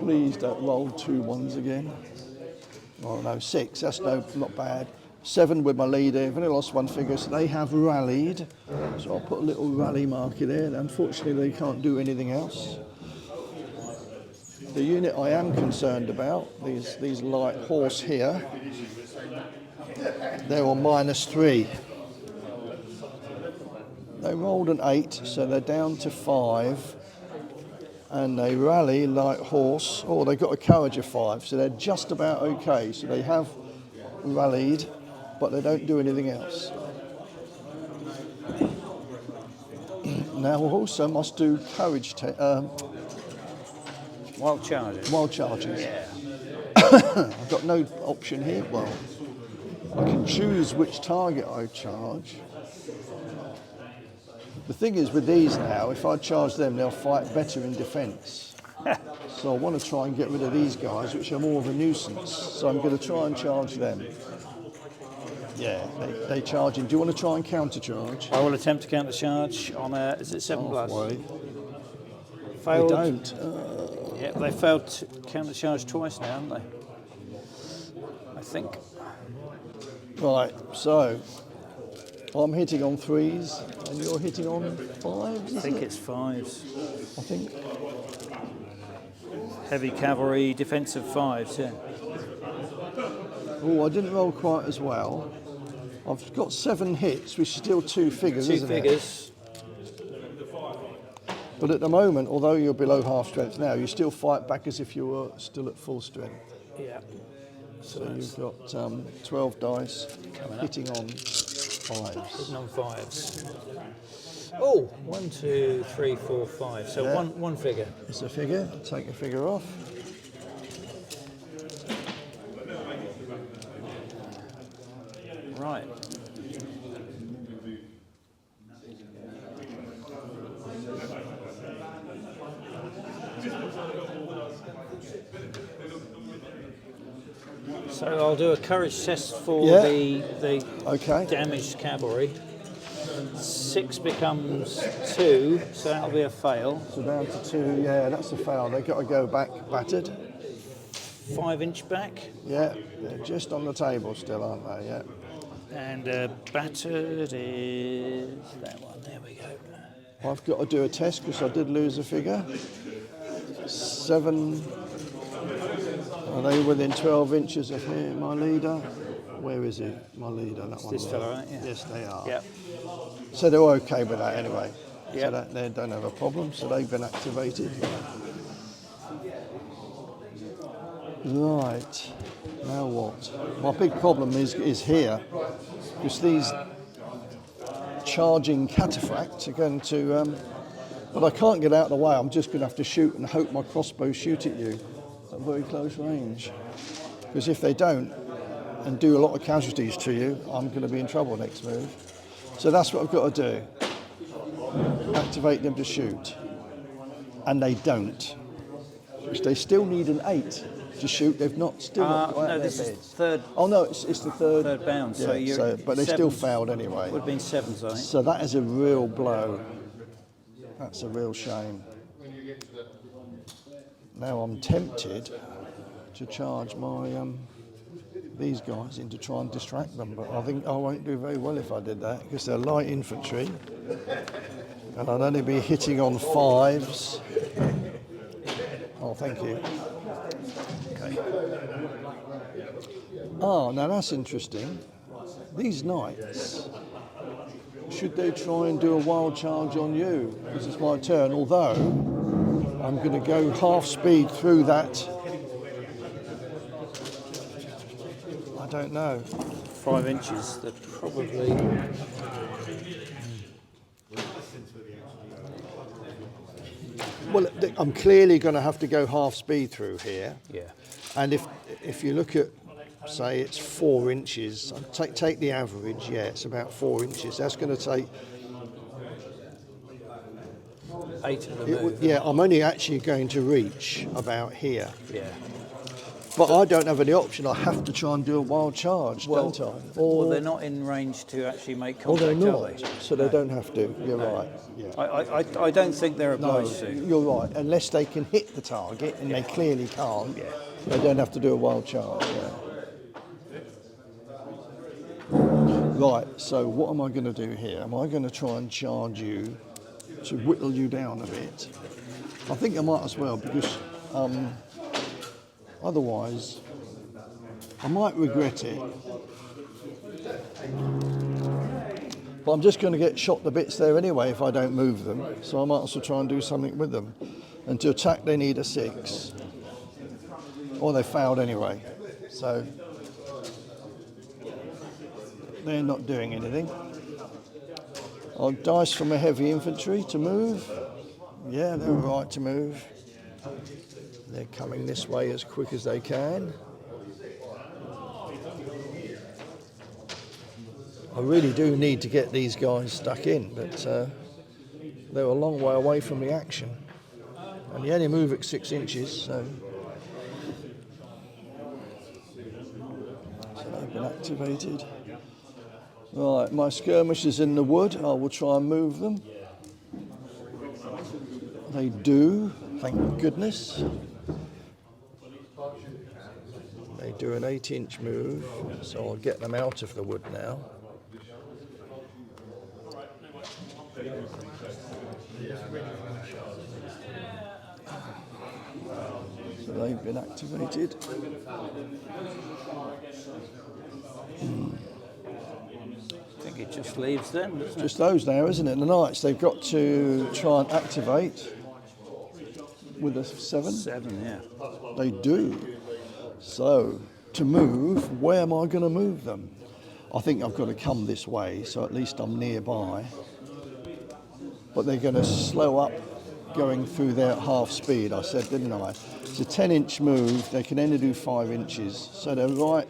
Please don't roll 2 1s again. Oh no, 6, that's not bad. 7 with my leader, I've only lost 1 figure, so they have rallied. So I'll put a little rally marker there. Unfortunately, they can't do anything else. The unit I am concerned about, these light horse here, they're on -3. They rolled an 8, so they're down to 5. And they rally light horse. Oh, they got a courage of 5, so they're just about okay. So they have rallied, but they don't do anything else. Now also must do courage. Wild charges. Wild charges. Yeah. I've got no option here. Well, I can choose which target I charge. The thing is with these now, if I charge them, they'll fight better in defence. So I want to try and get rid of these guys, which are more of a nuisance. So I'm going to try and charge them. Yeah, they charge in. Do you want to try and counter-charge? I will attempt to counter-charge on a, is it 7 plus? Halfway. Failed. They don't. Yeah, they failed to counter-charge twice now, haven't they? I think. Right, so I'm hitting on 3s and you're hitting on 5s, I think it's 5s. I think. Heavy cavalry, defensive 5s, yeah. Oh, I didn't roll quite as well. I've got 7 hits, which is still 2 figures, 2 isn't figures. it? But at the moment, although you're below half strength now, you still fight back as if you were still at full strength. Yeah. So you've got 12 dice hitting on 5s. Hitting on 5s. Oh, 1, 2, 3, 4, 5. So Yeah. one figure. It's a figure. Take a figure off. Right. So I'll do a courage test for Yeah. the Okay. damaged cavalry. 6 becomes 2, so that'll be a fail. So down to 2. Yeah, that's a fail. They've got to go back battered. 5-inch back. Yeah, they're just on the table still, aren't they? Yeah. And battered is that one. There we go. I've got to do a test because I did lose a figure. 7. Are they within 12 inches of here, my leader? Where is he? My leader, that one. This there. fellow, right? Yeah. Yes, they are. Yep. So they're okay with that anyway. Yep. So that they don't have a problem. So they've been activated. Right. Now what? My big problem is here, because these charging cataphracts are going to. But I can't get out of the way. I'm just going to have to shoot and hope my crossbows shoot at you at very close range. Because if they don't and do a lot of casualties to you, I'm going to be in trouble next move. So that's what I've got to do. Activate them to shoot. And they don't. Which they still need an 8 to shoot. They've not still not got out No, of their this is beds. third Oh no, it's the third bound. Yeah, So you're. but they still sevens. failed anyway. Would have been 7s, I think. So that is a real blow. That's a real shame. Now I'm tempted to charge my these guys in to try and distract them, but I think I won't do very well if I did that because they're light infantry, and I'd only be hitting on 5s. Oh, thank you. Okay. Oh, now that's interesting. These knights. Should they try and do a wild charge on you? This is my turn, although I'm going to go half speed through that. I don't know. 5 inches. They're probably. Well, I'm clearly going to have to go half speed through here. Yeah. And if you look at say it's 4 inches. Take the average, yeah, it's about 4 inches. That's going to take... 8 of the move. Yeah, I'm only actually going to reach about here. Yeah. But I don't have any option. I have to try and do a wild charge, don't I? Well, they're not in range to actually make Or contact, they're are not, they? so they don't have to. You're right. Yeah. I don't think they're No, obliged to. you're right. Unless they can hit the target, and they clearly can't, they don't have to do a wild charge. Yeah. Right, so what am I going to do here? Am I going to try and charge you to whittle you down a bit? I think I might as well, because otherwise I might regret it. But I'm just going to get shot to bits there anyway if I don't move them, so I might also try and do something with them. And to attack they need a 6. Or they failed anyway. So they're not doing anything. I'll dice from a heavy infantry to move. Yeah, they're all right to move. They're coming this way as quick as they can. I really do need to get these guys stuck in, but they're a long way away from the action. And they only move at 6 inches, so they've been activated. Right, my skirmishers in the wood, I will try and move them. They do, thank goodness. They do an 8-inch move, so I'll get them out of the wood now. So they've been activated. I think it just leaves them, doesn't it? Just those now, isn't it? The knights, they've got to try and activate with a 7. 7, yeah. They do. So, to move, where am I going to move them? I think I've got to come this way, so at least I'm nearby. But they're going to slow up going through their half speed, I said, didn't I? It's a 10-inch move. They can only do 5 inches. So they're right,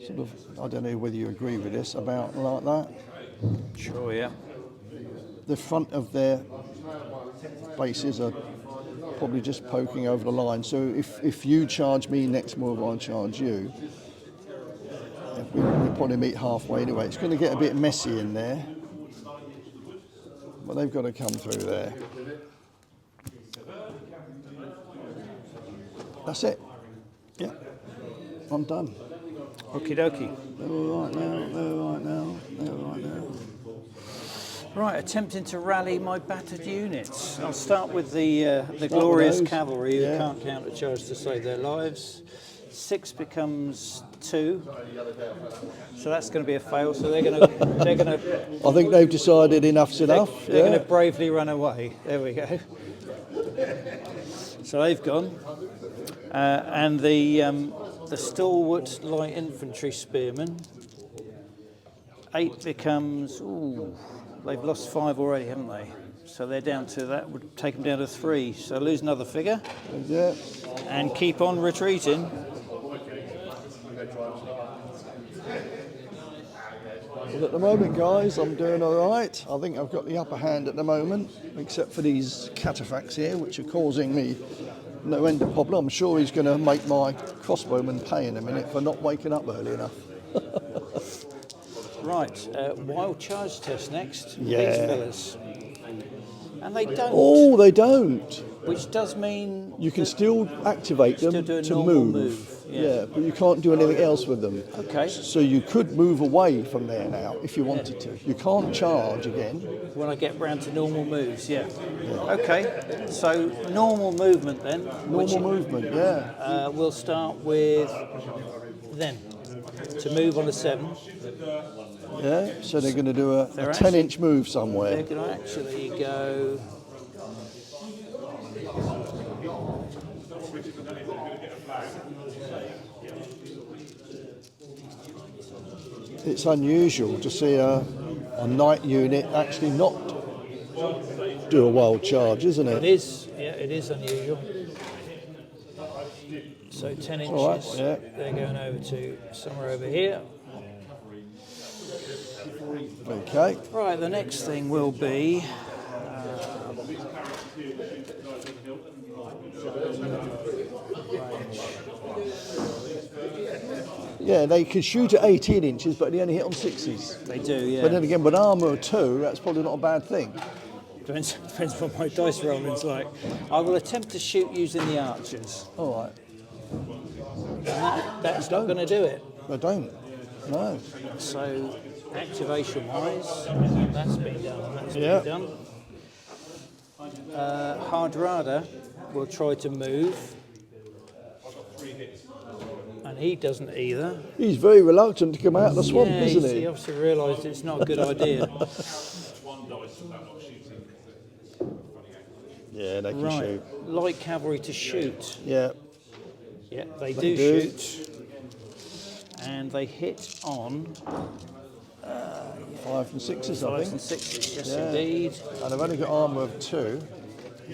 sort of, I don't know whether you agree with this, about like that. Sure, yeah. The front of their bases are probably just poking over the line. So if you charge me next move, I'll charge you. We'll probably meet halfway anyway. It's going to get a bit messy in there. But they've got to come through there. That's it. Yeah, I'm done. Okie dokie. They're all right now, they're all right now, they're all right now. Right, attempting to rally my battered units. I'll start with the glorious cavalry who can't countercharge to save their lives. 6 becomes 2, so that's going to be a fail. So they're going to. I think they've decided enough's enough. They're going to bravely run away. There we go. So they've gone, and the stalwart light infantry spearmen. 8 becomes. Ooh, they've lost 5 already, haven't they? So they're down to that. Would take them down to 3. So lose another figure. Yeah. And keep on retreating. Well, at the moment, guys, I'm doing all right. I think I've got the upper hand at the moment, except for these cataphracts here, which are causing me no end of problem. I'm sure he's going to make my crossbowman pay in a minute for not waking up early enough. Right, wild charge test next. Yeah. These fellas. And they don't. Oh, they don't. Which does mean You can still activate them still do a to normal move. yeah. But you can't do anything else with them. Okay. So you could move away from there now if you wanted to. You can't charge again. When I get round to normal moves, yeah. Okay, so normal movement then. Normal movement, yeah. We'll start with them to move on a 7. Yeah, so they're going to do a They're 10-inch move They're somewhere. going to actually go. It's unusual to see a knight unit actually not do a wild charge, isn't It it? is, yeah, it is unusual. So 10 inches. all right, yeah. They're going over to somewhere over here. Okay. Right, the next thing will be Yeah, they could shoot at 18 inches, but they only hit on 6s. they do, yeah. But then again, with armour of 2, that's probably not a bad thing. Depends what my dice rolling's like. I will attempt to shoot using the archers. All right. And that's not going to do it. I don't. No. So, activation-wise, that's been done and that's Yeah. been done. Hardrada will try to move. And he doesn't either. He's very reluctant to come out of the swamp, Yeah, isn't he he? obviously realised it's not a good idea. Yeah, they can Right, shoot. light cavalry to shoot. Yeah. Yeah, they They do do. shoot. And they hit on 5 and 6s, I 5s and think. 6s, yes Yeah. indeed. And I've only got armour of 2.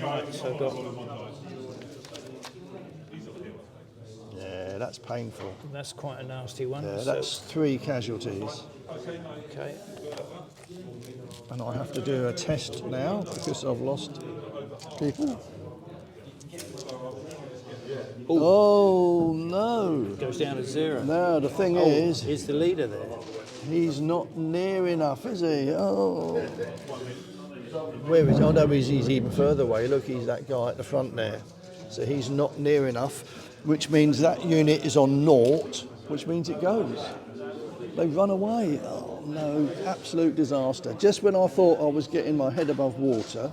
Right, so I've got, Yeah, that's painful. that's quite a nasty one. Yeah, So- that's 3 casualties. okay. And I have to do a test now because I've lost people. Oh, no. Goes down to 0. No, the thing Oh, is, is the leader there? he's not near enough, is he? Oh. Where is he? Oh, no, he's even further away. Look, he's that guy at the front there. So he's not near enough, which means that unit is on 0, which means it goes. They run away. Oh, no, absolute disaster. Just when I thought I was getting my head above water,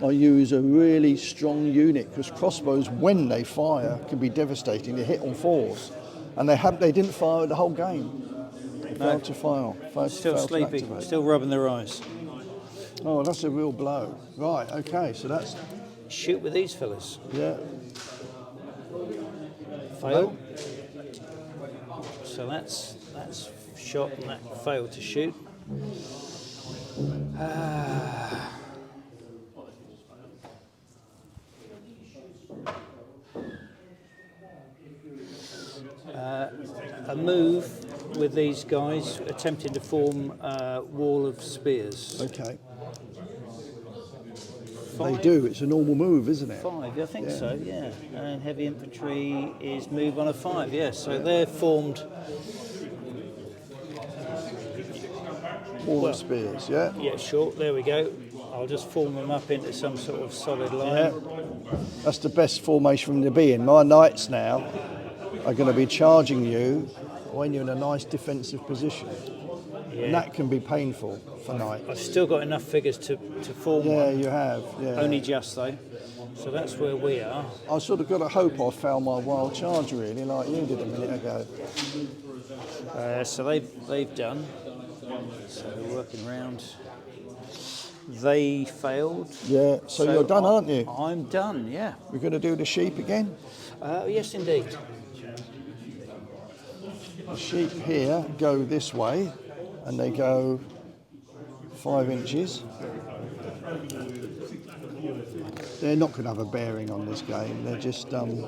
I use a really strong unit because crossbows, when they fire, can be devastating. They hit on 4s. And they didn't fire the whole game. They failed to fire. Still failed to sleepy, activate. still rubbing their eyes. Oh, that's a real blow. Right, okay, so that's, Shoot with these fellas. yeah. Fail. So that's shot and that failed to shoot. A move with these guys attempting to form a wall of spears. Okay. They 5, do, it's a normal move, isn't it? 5, I think so, yeah. And heavy infantry is move on a 5, yes. So they're formed. Wall of spears, yeah? Yeah, short. There we go. I'll just form them up into some sort of solid line. Yeah. That's the best formation to be in. My knights now are going to be charging you when you're in a nice defensive position. Yeah. And that can be painful for knights. I've still got enough figures to form Yeah, one. you have. Yeah. Only just though. So that's where we are. I sort of got to hope I found my wild charge really, like you did a minute ago. So they've done. So we're working round. They failed. Yeah. So you're done, aren't you? I'm done. Yeah. We're going to do the sheep again. Yes, indeed. The sheep here go this way, and they go 5 inches. They're not going to have a bearing on this game. They're just trying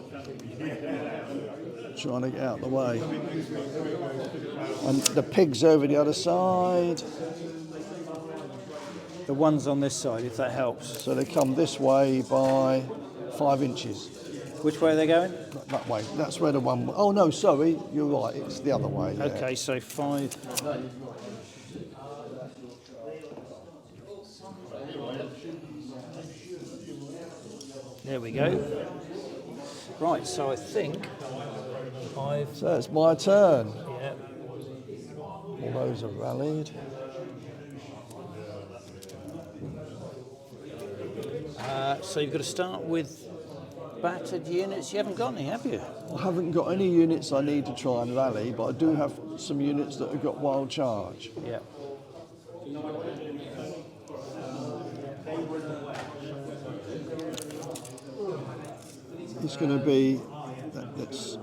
to get out of the way. And the pigs over the other side, The ones on this side, if that helps. so they come this way by 5 inches. Which way are they going? That way. That's where the one. Oh no, sorry, you're right. It's the other way. Yeah. Okay, so 5. There we go. Right, so I think I've. So it's my turn. Yeah. All those are rallied. So you've got to start with battered units. You haven't got any, have you? I haven't got any units I need to try and rally, but I do have some units that have got wild charge. Yeah. It's going to be, that's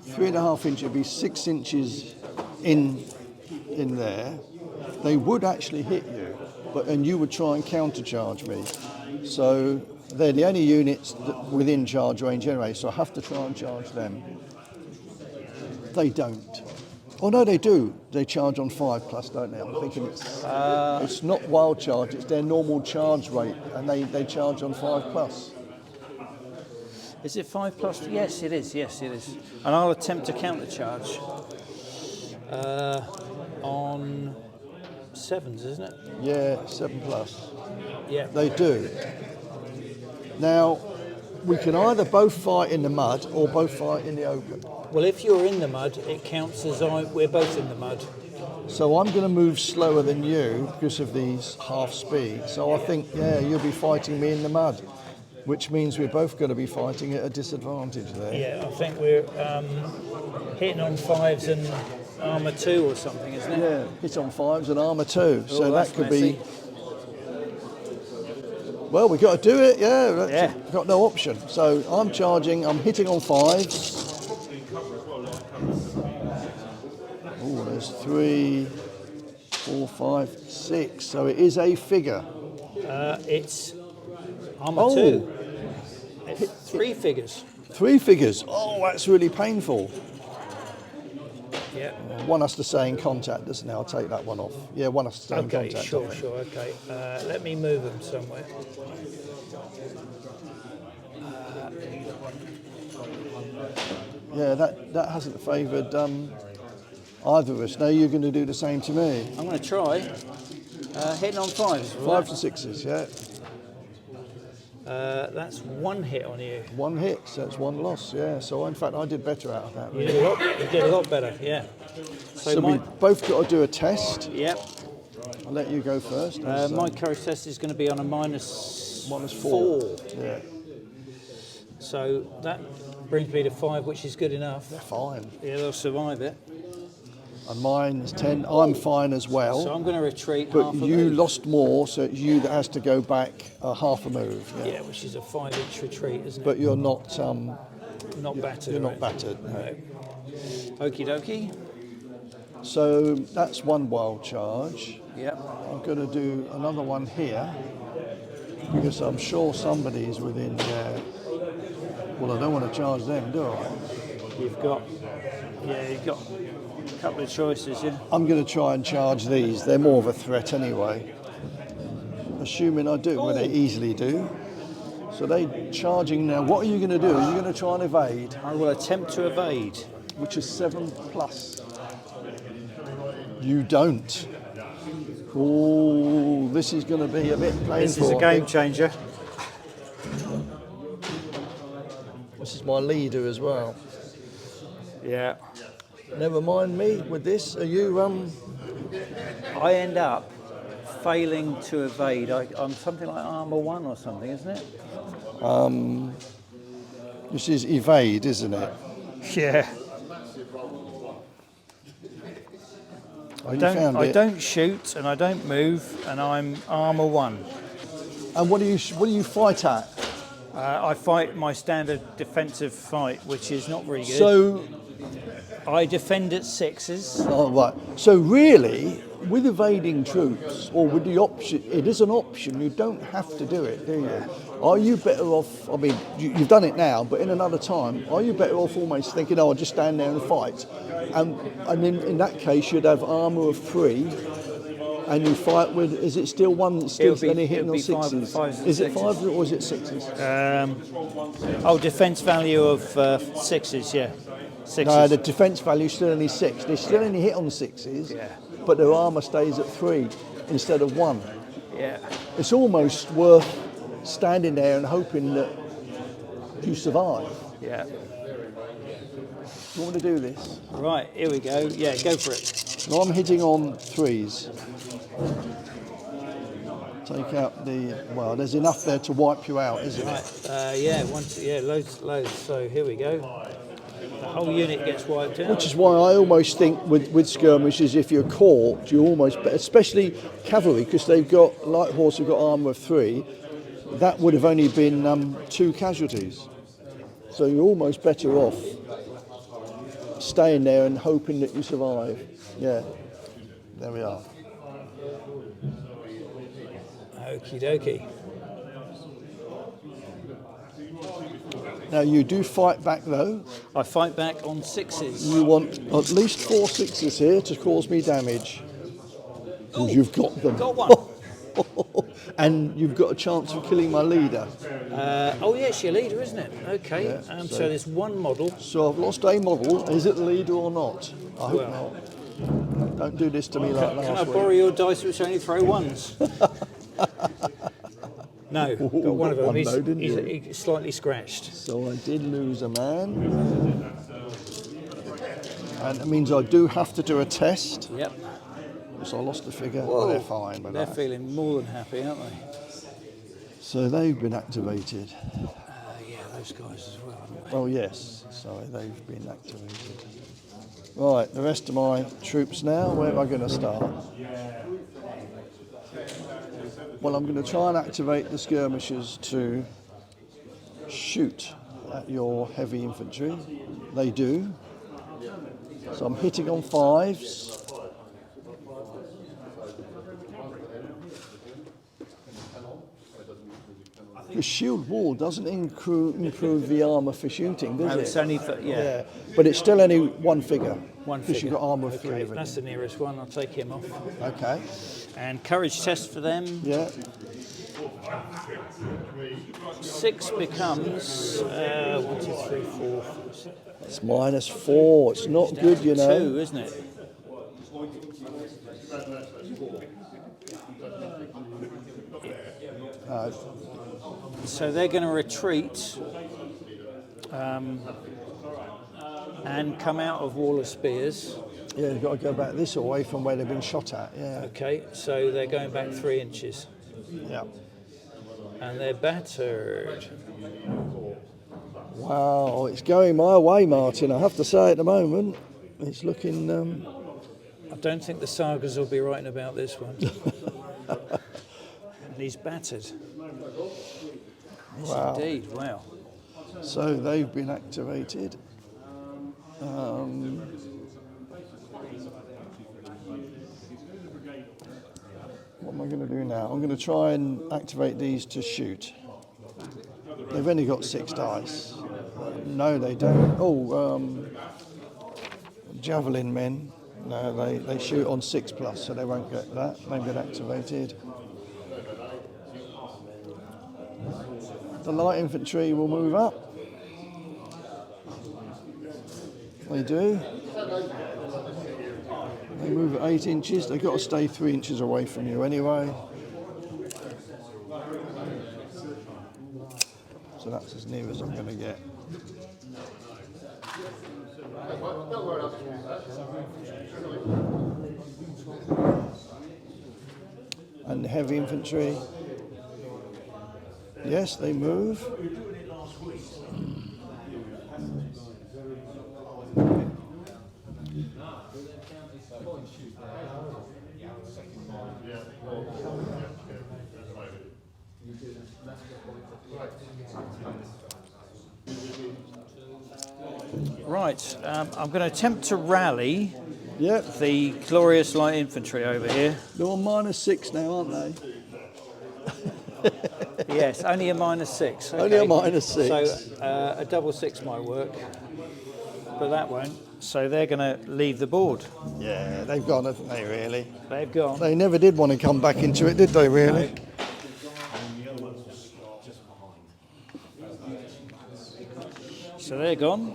3.5 inches, it'll be 6 inches in there. They would actually hit you, and you would try and countercharge me. So They're the only units within charge range anyway, so I have to try and charge them. They don't. Oh no, they do. They charge on 5+, don't they? I'm thinking it's not wild charge, it's their normal charge rate, and they charge on 5+. Is it 5+? Yes, it is. Yes, it is. And I'll attempt to countercharge on 7s, isn't it? Yeah, 7+. Yeah. They do. Now, we can either both fight in the mud or both fight in the open. Well, if you're in the mud, it counts as we're both in the mud. So I'm going to move slower than you because of these half speed. So I think, yeah, you'll be fighting me in the mud, which means we're both going to be fighting at a disadvantage there. Yeah, I think we're hitting on 5s and armour 2 or something, isn't it? Yeah, hit on 5s and armour 2. Oh, So that could messy. be. Well, we've got to do it, yeah. Yeah. We've got no option. So I'm charging, I'm hitting on 5s. Oh, there's 3, 4, 5, 6. So it is a figure. It's armour 2. It's 3 figures. 3 figures. Oh, that's really painful. Yeah. One has to stay in contact, doesn't it? I'll take that one off. Yeah, one has to stay in Okay, contact. sure, okay. Let me move them somewhere. Yeah, that hasn't favoured either of us. Now you're going to do the same to me. I'm going to try hitting on 5s. 5s and 6s, yeah. That's 1 hit on you. 1 hit, so it's 1 loss, yeah. So in fact, I did better out of that. You Really. did a lot better, yeah. So we both got to do a test. Yep. I'll let you go first. My courage test is going to be on a minus -4. Yeah, So that brings me to 5, which is good enough. they're fine. Yeah, they'll survive it. And mine is 10. I'm fine as well. So I'm going to retreat but half a you move. lost more, so it's you that has to go back half a move. Yeah. Yeah, which is a 5-inch retreat, isn't it? But you're not. Not battered. You're not right? battered. No. Okie dokie. So that's 1 wild charge. Yep. I'm going to do another one here because I'm sure somebody's within there. Well, I don't want to charge them, do I? You've got a couple of choices, yeah. I'm going to try and charge these. They're more of a threat anyway. Assuming I do, well, they easily do. So they charging now. What are you going to do? Are you going to try and evade? I will attempt to evade. Which is 7+. You don't. Oh, this is going to be a bit painful. This is a I game think. changer. This is my leader as well. Yeah. Never mind me with this. Are you I end up failing to evade. I'm something like armour 1 or something, isn't it? This is evade, isn't it? Yeah. Oh, you found I it. don't shoot and I don't move and I'm armour 1. And what do you fight at? I fight my standard defensive fight, which is not very good. So, I defend at 6s. oh, right. So really, with evading troops, or with the option, it is an option. You don't have to do it, do you? Are you better off? I mean, you've done it now, but in another time, are you better off almost thinking, "Oh, I'll just stand there and fight"? And in that case, you'd have armour of 3. And you fight with, is it still 1 that's still only hitting on 6s? Is it 5s or is it 6s? Defence value of 6s, yeah. 6s. No, the defence value is still only 6. They still only hit on 6s, Yeah. but their armour stays at 3 instead of 1. Yeah. It's almost worth standing there and hoping that you survive. Yeah. You want me to do this? Right, here we go. Yeah, go for it. So I'm hitting on 3s. Take out there's enough there to wipe you out, isn't it? Right. Loads. So here we go. The whole unit gets wiped out. Which is why I almost think with skirmishes, if you're caught, you almost, especially cavalry, because they've got, light horse have got armour of 3, that would have only been 2 casualties. So you're almost better off staying there and hoping that you survive. Yeah, there we are. Okie dokie. Now you do fight back though. I fight back on 6s. You want at least 4 6s here to cause me damage. Because you've got them. Got one. And you've got a chance of killing my leader. Oh yes, your leader, isn't it? Okay. Yeah, So there's one model. So I've lost a model. Is it the leader or not? I hope Well. not. Don't do this to me like Can I last borrow week. your dice which only throw ones? No, got one of them. One though, didn't you? He's slightly scratched. So I did lose a man. And it means I do have to do a test. Yep. So I lost a figure. Whoa. Well, they're fine. But They're feeling more than happy, aren't they? So they've been activated. Yeah, those guys as well, haven't Oh yes, so they've been activated. Right, the rest of my troops now, where am I going to start? Well, I'm going to try and activate the skirmishers to shoot at your heavy infantry. They do. So I'm hitting on 5s. The shield wall doesn't improve the armour for shooting, does No, it? it's only for, yeah. But it's still only one figure. One Because figure. you've got armour of Okay, 3 of them. that's the nearest one. I'll take him off. Okay. And courage test for them. Yeah. 6 becomes 1, 2, 3, 4. It's -4. It's not good, you know. 2, isn't it? So they're going to retreat and come out of Wall of Spears. Yeah, you've got to go back this away from where they've been shot at. Yeah. Okay, so they're going back 3 inches. Yeah. And they're battered. Wow, it's going my way, Martin. I have to say at the moment, it's looking. I don't think the sagas will be writing about this one. And he's battered. Yes, Wow. indeed. Wow. So they've been activated. What am I going to do now? I'm going to try and activate these to shoot. They've only got 6 dice. No, they don't. Oh, javelin men. No, they shoot on 6+, so they won't get that. They've been activated. The light infantry will move up. They do. They move at 8 inches. They've got to stay 3 inches away from you anyway. So that's as near as I'm going to get. And the heavy infantry. Yes, they move. Right, I'm going to attempt to rally Yep, the glorious light infantry over here. they're on -6 now, aren't they? Yes, only a -6. Okay. Only a -6. So a double 6 might work, but that won't. So they're going to leave the board. Yeah, they've gone, haven't they, really? They've gone. They never did want to come back into it, did they, really? So they're gone.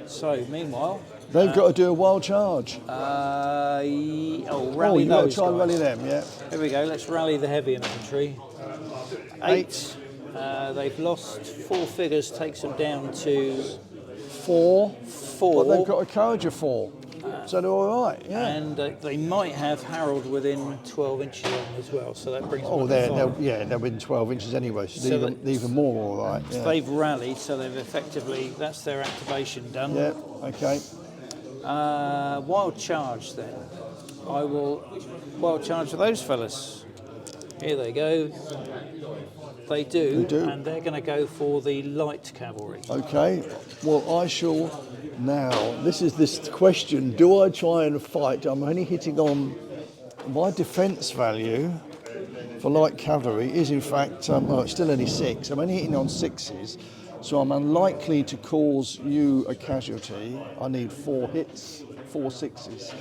So meanwhile, They've got to do a wild charge. rally You've got to those try and guys. rally them, yeah. Here we go. Let's rally the heavy infantry. 8. They've lost 4 figures, takes them down to 4. 4. But they've got a courage of 4. So they're all right, yeah. And they might have Harold within 12 inches of them as well, so that brings them Oh, up to 5. they're within 12 inches anyway, so, So even more all right. Yeah. They've rallied, so they've effectively, that's their activation done. Yeah, okay. Wild charge then. I will wild charge for those fellas. Here they go. They do, and they're going to go for the light cavalry. Okay, well, I shall now. This is this question: do I try and fight? I'm only hitting on my defence value for light cavalry is in fact, well, it's still only 6. I'm only hitting on 6s, So I'm unlikely to cause you a casualty. I need 4 hits, 4 sixes.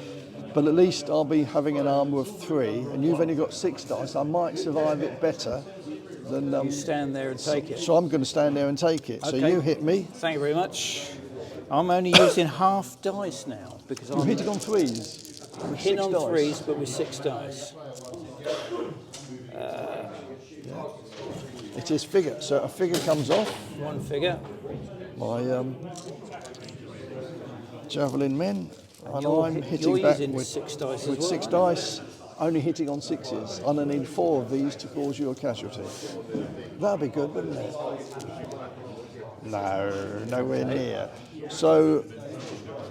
But at least I'll be having an armour of 3, and you've only got 6 dice. I might survive it better than... You stand there and take it. So I'm going to stand there and take it. So Okay. you hit me. Thank you very much. I'm only using half dice now because I'm I'm hitting on 3s. With hitting 6 on dice. 3s, but with 6 dice. It is figure. So a figure comes off. 1 figure. My javelin men, and You're I'm hit- hitting you're back using with 6 dice as with well, 6 aren't dice, only hitting on 6s. And I need 4 of these to cause you a casualty. That'd be good, wouldn't it? No, nowhere near. So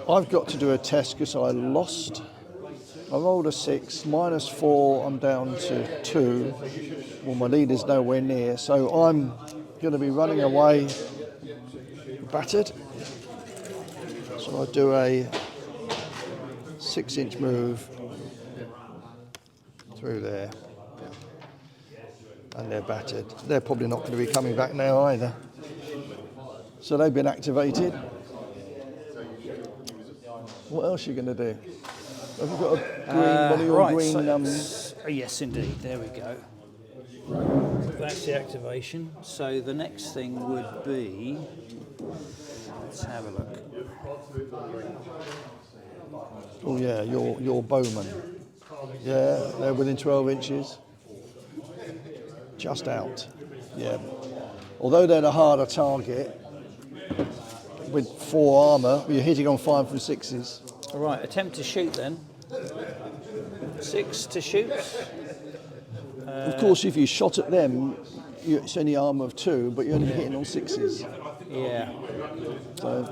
I've got to do a test because I lost. I rolled a 6, -4, I'm down to 2. Well, my lead is nowhere near, so I'm going to be running away battered. So I do a 6-inch move through there. And they're battered. They're probably not going to be coming back now either. So they've been activated. What else are you going to do? Have you got a green, one of your Right, green... yes, indeed. There we go. That's the activation. So the next thing would be... Let's have a look. Oh yeah, your bowman. Yeah, they're within 12 inches. Just out. Yeah. Although they're the harder target, with 4 armour, you're hitting on 5 from 6s. All right, attempt to shoot then. 6 to shoot. Of course, if you shot at them, it's only armour of 2, but you're only hitting on 6s. Yeah. So,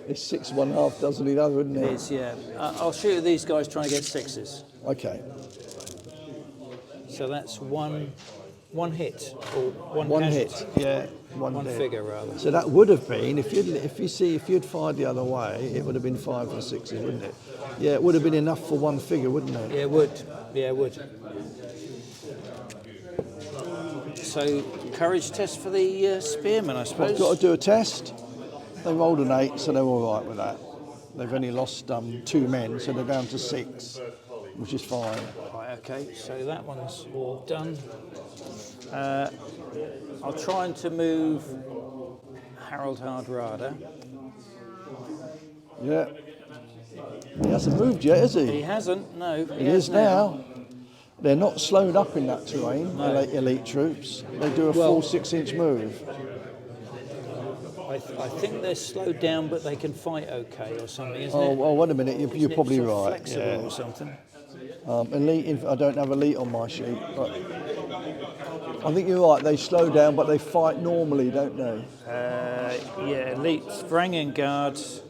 it's 6 1/2 dozen the other, isn't It it? is, yeah. I'll shoot at these guys trying to get 6s. Okay. So that's one hit or one One casualty. hit, yeah, one hit. Figure rather. So that would have been, if you'd fired the other way, it would have been 5 and 6s, wouldn't it? Yeah, it would have been enough for one figure, wouldn't it? Yeah, it would. Yeah, it would. So courage test for the spearmen, I suppose. I've got to do a test. They rolled an 8, so they're all right with that. They've only lost 2 men, so they're down to 6, which is fine. Right, okay, so that one's all done. I'll try to move Harold Hardrada. Yeah. He hasn't moved yet, has He he? hasn't, no. He is now. They're not slowed up in that terrain, No. elite troops. They do a full 6-inch move. I think they're slowed down, but they can fight okay or something, isn't it? Oh, wait a minute, you're Isn't it probably sort of right. Flexible Yeah. or something. Elite, I don't have elite on my sheet, but I think you're right. They slow down, but they fight normally, don't they? Yeah, elite, Varangian guards,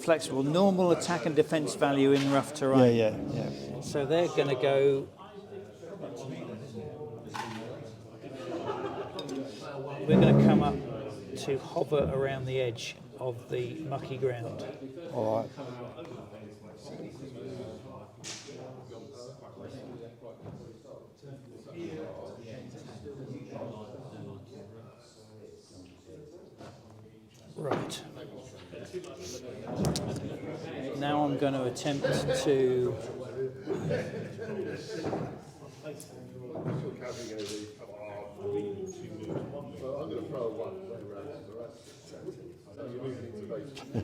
flexible, normal attack and defence value in rough terrain. Yeah. So they're going to go. We're going to come up to hover around the edge of the mucky ground. All right. Right. Now I'm going to attempt to.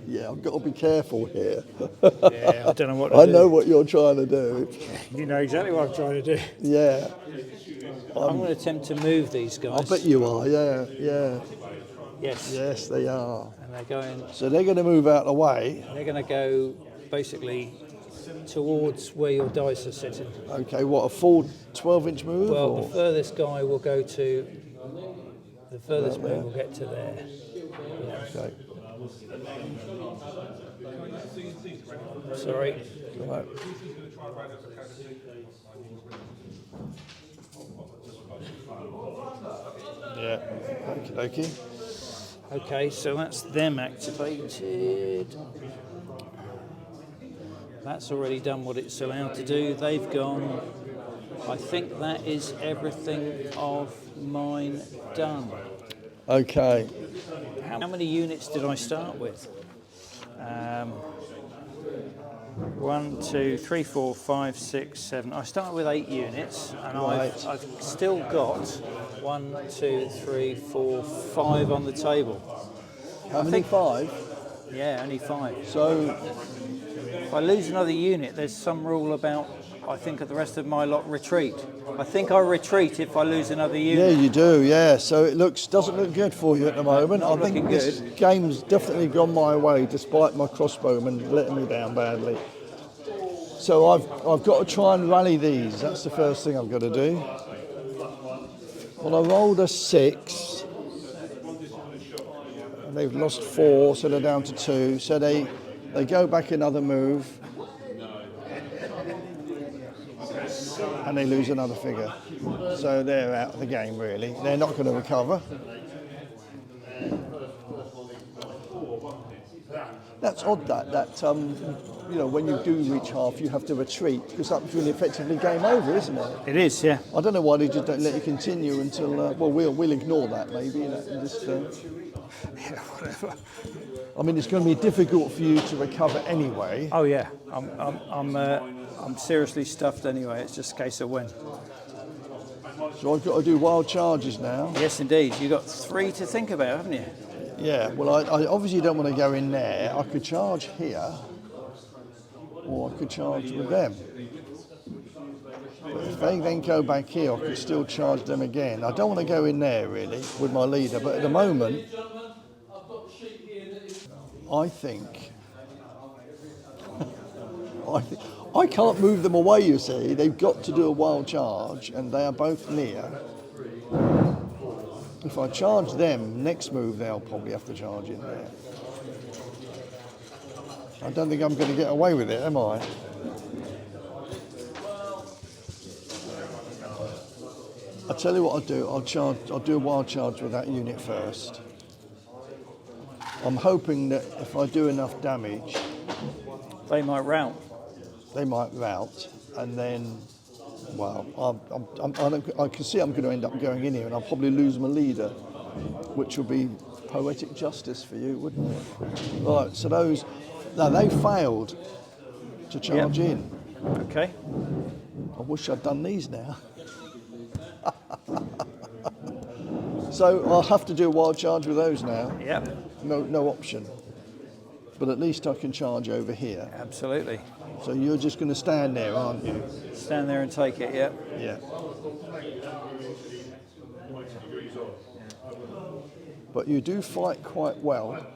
Yeah, I've got to be careful here. Yeah, I don't know what to I do. know what you're trying to do. You know exactly what I'm trying to do. Yeah, I'm going to attempt to move these guys. I bet you are. Yeah. Yes. Yes, they are. And they're going. So they're going to move out of the way. They're going to go basically towards where your dice are sitting. Okay, what, a full 12-inch move? Well, or? the furthest guy will go to. The furthest Right there. move will get to there. Okay. Sorry. Right. Yeah. Okie dokie. Okay, so that's them activated. That's already done what it's allowed to do. They've gone. I think that is everything of mine done. Okay. How many units did I start with? 1, 2, 3, 4, 5, 6, 7. I started with 8 units, and Right. I've still got 1, 2, 3, 4, 5 on the table. How many? 5? Yeah, only 5. So, If I lose another unit, there's some rule about, I think, the rest of my lot retreat. I think I retreat if I lose another yeah, unit. you do, yeah. So it doesn't look good for you at the moment. Not I think looking this good. game's definitely gone my way, despite my crossbowmen letting me down badly. So I've got to try and rally these. That's the first thing I've got to do. Well, I rolled a 6, and they've lost 4, so they're down to 2. So they go back another move, and they lose another figure. So they're out of the game, really. They're not going to recover. That's odd that when you do reach half, you have to retreat, because that's really effectively game over, isn't it? It is, yeah. I don't know why they just don't let you continue until. We'll ignore that maybe. And just, Yeah, whatever. I mean, it's going to be difficult for you to recover anyway. Oh yeah, I'm seriously stuffed anyway. It's just a case of when. So I've got to do wild charges now. Yes, indeed. You've got 3 to think about, haven't you? Yeah. Well, I obviously don't want to go in there. I could charge here, or I could charge with them. But if they then go back here, I could still charge them again. I don't want to go in there really with my leader, but at the moment, I think I can't move them away, you see. They've got to do a wild charge, and they are both near. If I charge them, next move they'll probably have to charge in there. I don't think I'm going to get away with it, am I? I'll tell you what I'll do. I'll do a wild charge with that unit first. I'm hoping that if I do enough damage, They might rout. they might rout, and then, well, I can see I'm going to end up going in here, and I'll probably lose my leader, which will be poetic justice for you, wouldn't it? Right, so they failed to charge in. Okay. I wish I'd done these now. So I'll have to do a wild charge with those now. Yep. No option. But at least I can charge over here. Absolutely. So you're just going to stand there, aren't you? Stand there and take it. Yep. Yeah. But you do fight quite well.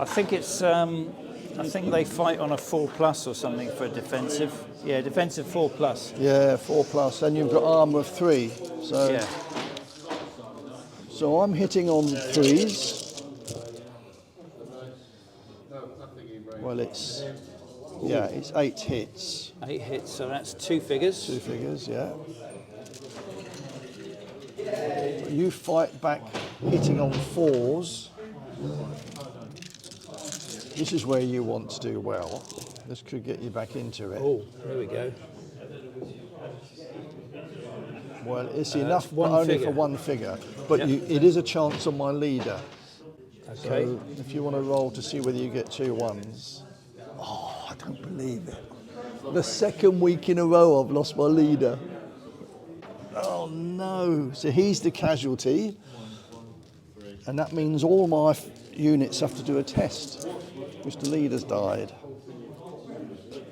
I think it's. I think they fight on a 4+ or something for defensive. Yeah, defensive 4+. Yeah, 4+. And you've got armour of 3. So, Yeah. so I'm hitting on 3s. Well, it's 8 hits. 8 hits, so that's 2 figures. 2 figures, yeah. You fight back hitting on 4s. This is where you want to do well. This could get you back into it. Oh, there we go. Well, it's enough, one but only figure. for 1 figure. But Yep. it is a chance on my leader. Okay. So if you want to roll to see whether you get 2 1s. Oh, I don't believe it. The second week in a row I've lost my leader. Oh no. So he's the casualty. And that means all my units have to do a test, which the leader's died.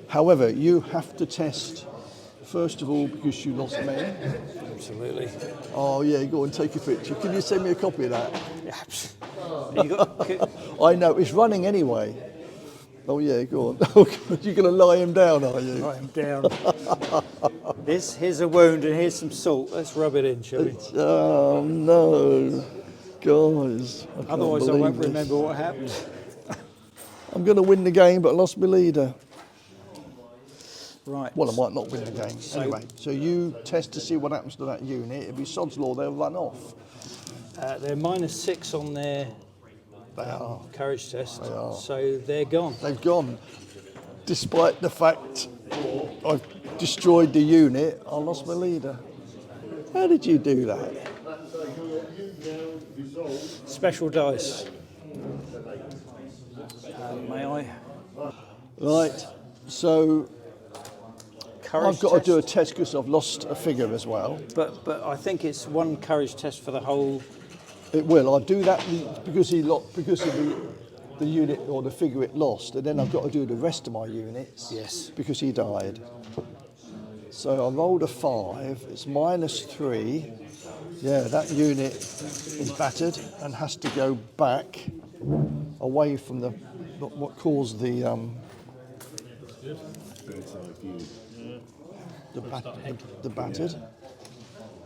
However, you have to test, first of all, because you lost men. Absolutely. Oh yeah, go on, take a picture. Can you send me a copy of that? Yeah. You got, I know, it's running anyway. Oh yeah, go on. Oh, God, you're going to lie him down, are you? write him down. Here's a wound and here's some salt. Let's rub it in, shall we? Oh no, guys. I can't Otherwise, I believe won't this. remember what happened. I'm going to win the game, but I lost my leader. Right. Well, I might not win the game. Anyway, so you test to see what happens to that unit. If it's sod's law, they'll run off. They're -6 on their They are. courage test, They are. so they're gone. They've gone. Despite the fact I've destroyed the unit, I lost my leader. How did you do that? Special dice. May I? Right, so Courage I've got to do a test? test because I've lost a figure as well. But I think it's one courage test for the whole. It will. I'll do that because because of the unit or the figure it lost, and then I've got to do the rest of my units. Yes. Because he died. So I rolled a 5. It's -3. Yeah, that unit is battered and has to go back away from what caused the battered.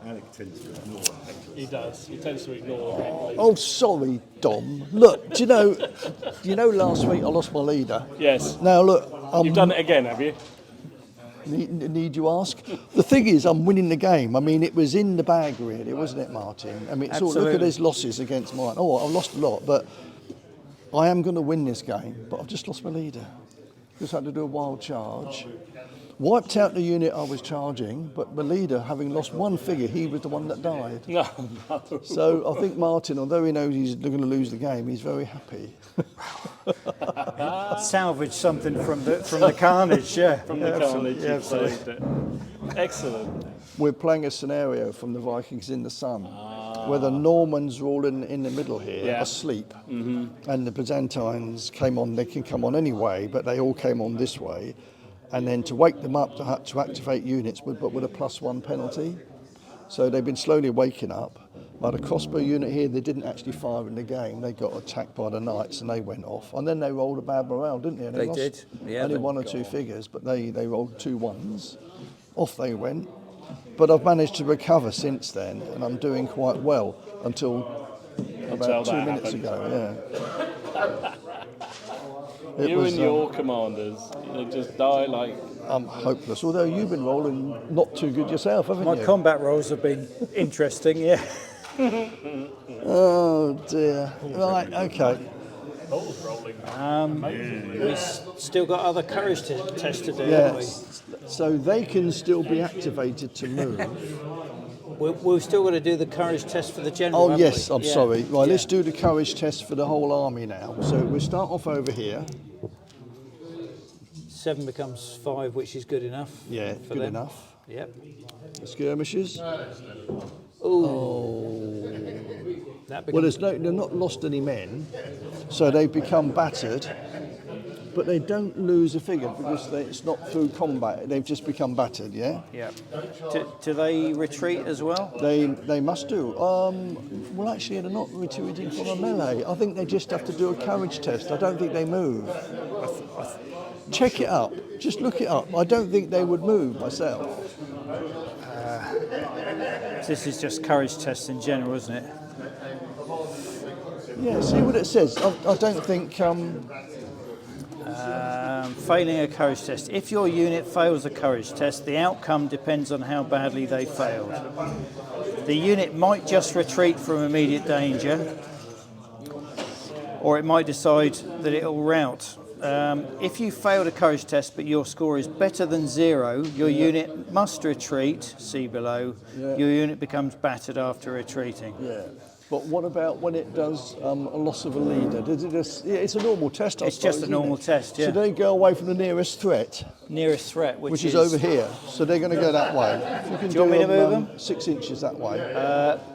Alec tends to ignore it. He does. He tends to ignore. Oh, sorry, Dom. Look, do you know last week I lost my leader? Yes. Now look, You've done it again, have you? Need you ask? The thing is, I'm winning the game. I mean, it was in the bag, really, wasn't it, Martin? I mean, look Absolutely. at his losses against mine. Oh, I've lost a lot, but I am going to win this game. But I've just lost my leader. Just had to do a wild charge. Wiped out the unit I was charging, but my leader, having lost one figure, he was the one that died. No. So I think Martin, although he knows he's going to lose the game, he's very happy. Salvage something from the carnage, yeah. From the carnage, yeah, you've saved it. Excellent. We're playing a scenario from the Vikings in the Sun, where the Normans were all in the middle here, Yeah. asleep, and the Byzantines came on. They can come on any way, but they all came on this way, and then to wake them up to activate units, but with a +1 penalty. So they've been slowly waking up. But a crossbow unit here, they didn't actually fire in the game. They got attacked by the knights and they went off. And then they rolled a bad morale, didn't they? And They lost did, yeah, only they- 1 or 2 figures, but they rolled 2 1s. Off they went. But I've managed to recover since then, and I'm doing quite well until about 2 that minutes happened. ago. Yeah. It You was, and your commanders, they just die like. I'm hopeless. Although you've been rolling not too good yourself, haven't My you? combat rolls have been interesting, yeah. Oh dear. Right. Okay. We've still got other courage tests to do, haven't we? Yes. So they can still be activated to move. We've still got to do the courage test for the general. Oh haven't yes, we? I'm Yeah. sorry. Right, Yeah. let's do the courage test for the whole army now. So we'll start off over here. 7 becomes 5, which is good enough. Yeah, for good them. enough. Yep. The skirmishers. That Well, becomes they've not lost any men, so they've become battered, but they don't lose a figure because it's not through combat. They've just become battered. Yeah. yeah. Do they retreat as well? They must do. Well, actually, they're not retreating from a melee. I think they just have to do a courage test. I don't think they move. Check it up. Just look it up. I don't think they would move myself. This is just courage tests in general, isn't it? Yeah, see what it says. I don't think. Failing a courage test. If your unit fails a courage test, the outcome depends on how badly they failed. The unit might just retreat from immediate danger, or it might decide that it will rout. If you failed a courage test but your score is better than 0, your unit must retreat, see below. Yeah. Your unit becomes battered after retreating. Yeah. But what about when it does a loss of a leader? Does it just, yeah, it's a normal test, I It's suppose, just a isn't normal it? test, yeah. So they go away from the nearest threat, Nearest threat, which is over here. So they're going to go that way. If you can Do you want me to move them? 6 inches that way.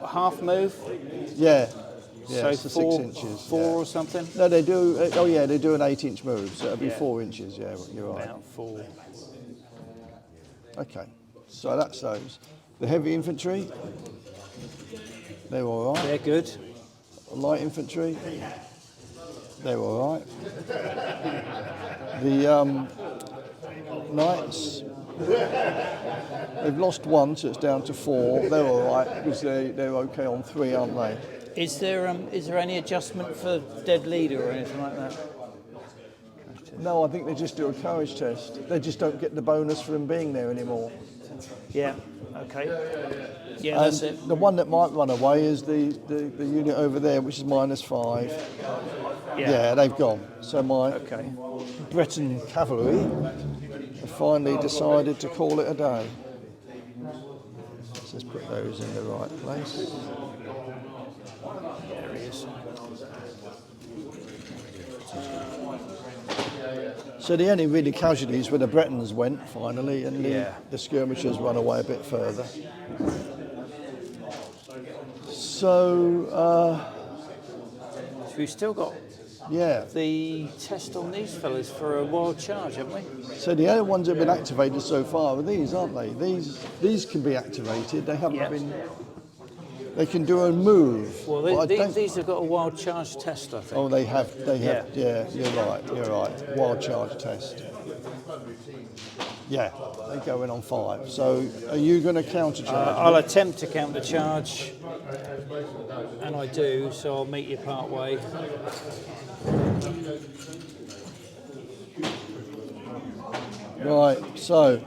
Half move, Yeah. Yeah, so so 4, 6 inches. 4 yeah. or something? No, they do. Oh, yeah, they do an 8-inch move, so it'll be Yeah. 4 inches. Yeah, you're right. About 4. Okay, so that's those. The heavy infantry, they're all right. They're good. Light infantry, they're all right. The knights, they've lost 1, so it's down to 4. They're all right because they're okay on 3, aren't they? Is there any adjustment for dead leader or anything like that? No, I think they just do a courage test. They just don't get the bonus for them being there anymore. Yeah. Okay. Yeah, that's And it. the one that might run away is the unit over there, which is -5. Yeah, they've gone. So my Okay. Breton cavalry have finally decided to call it a day. Let's put those in the right place. There he is. So the only really casualties were the Bretons went finally, and Yeah. the skirmishers run away a bit further. So So we've still got yeah. the test on these fellas for a wild charge, haven't we? So the only ones that have been activated so far are these, aren't they? These can be activated. They haven't Yeah. been. They can do a move. Well, but I don't- these have got a wild charge test, I think. Oh, they have. They have. Yeah. Yeah, you're right. Wild charge test. Yeah, they go in on 5. So are you going to counter charge? I'll attempt to counter charge, and I do. So I'll meet you part way. Right. So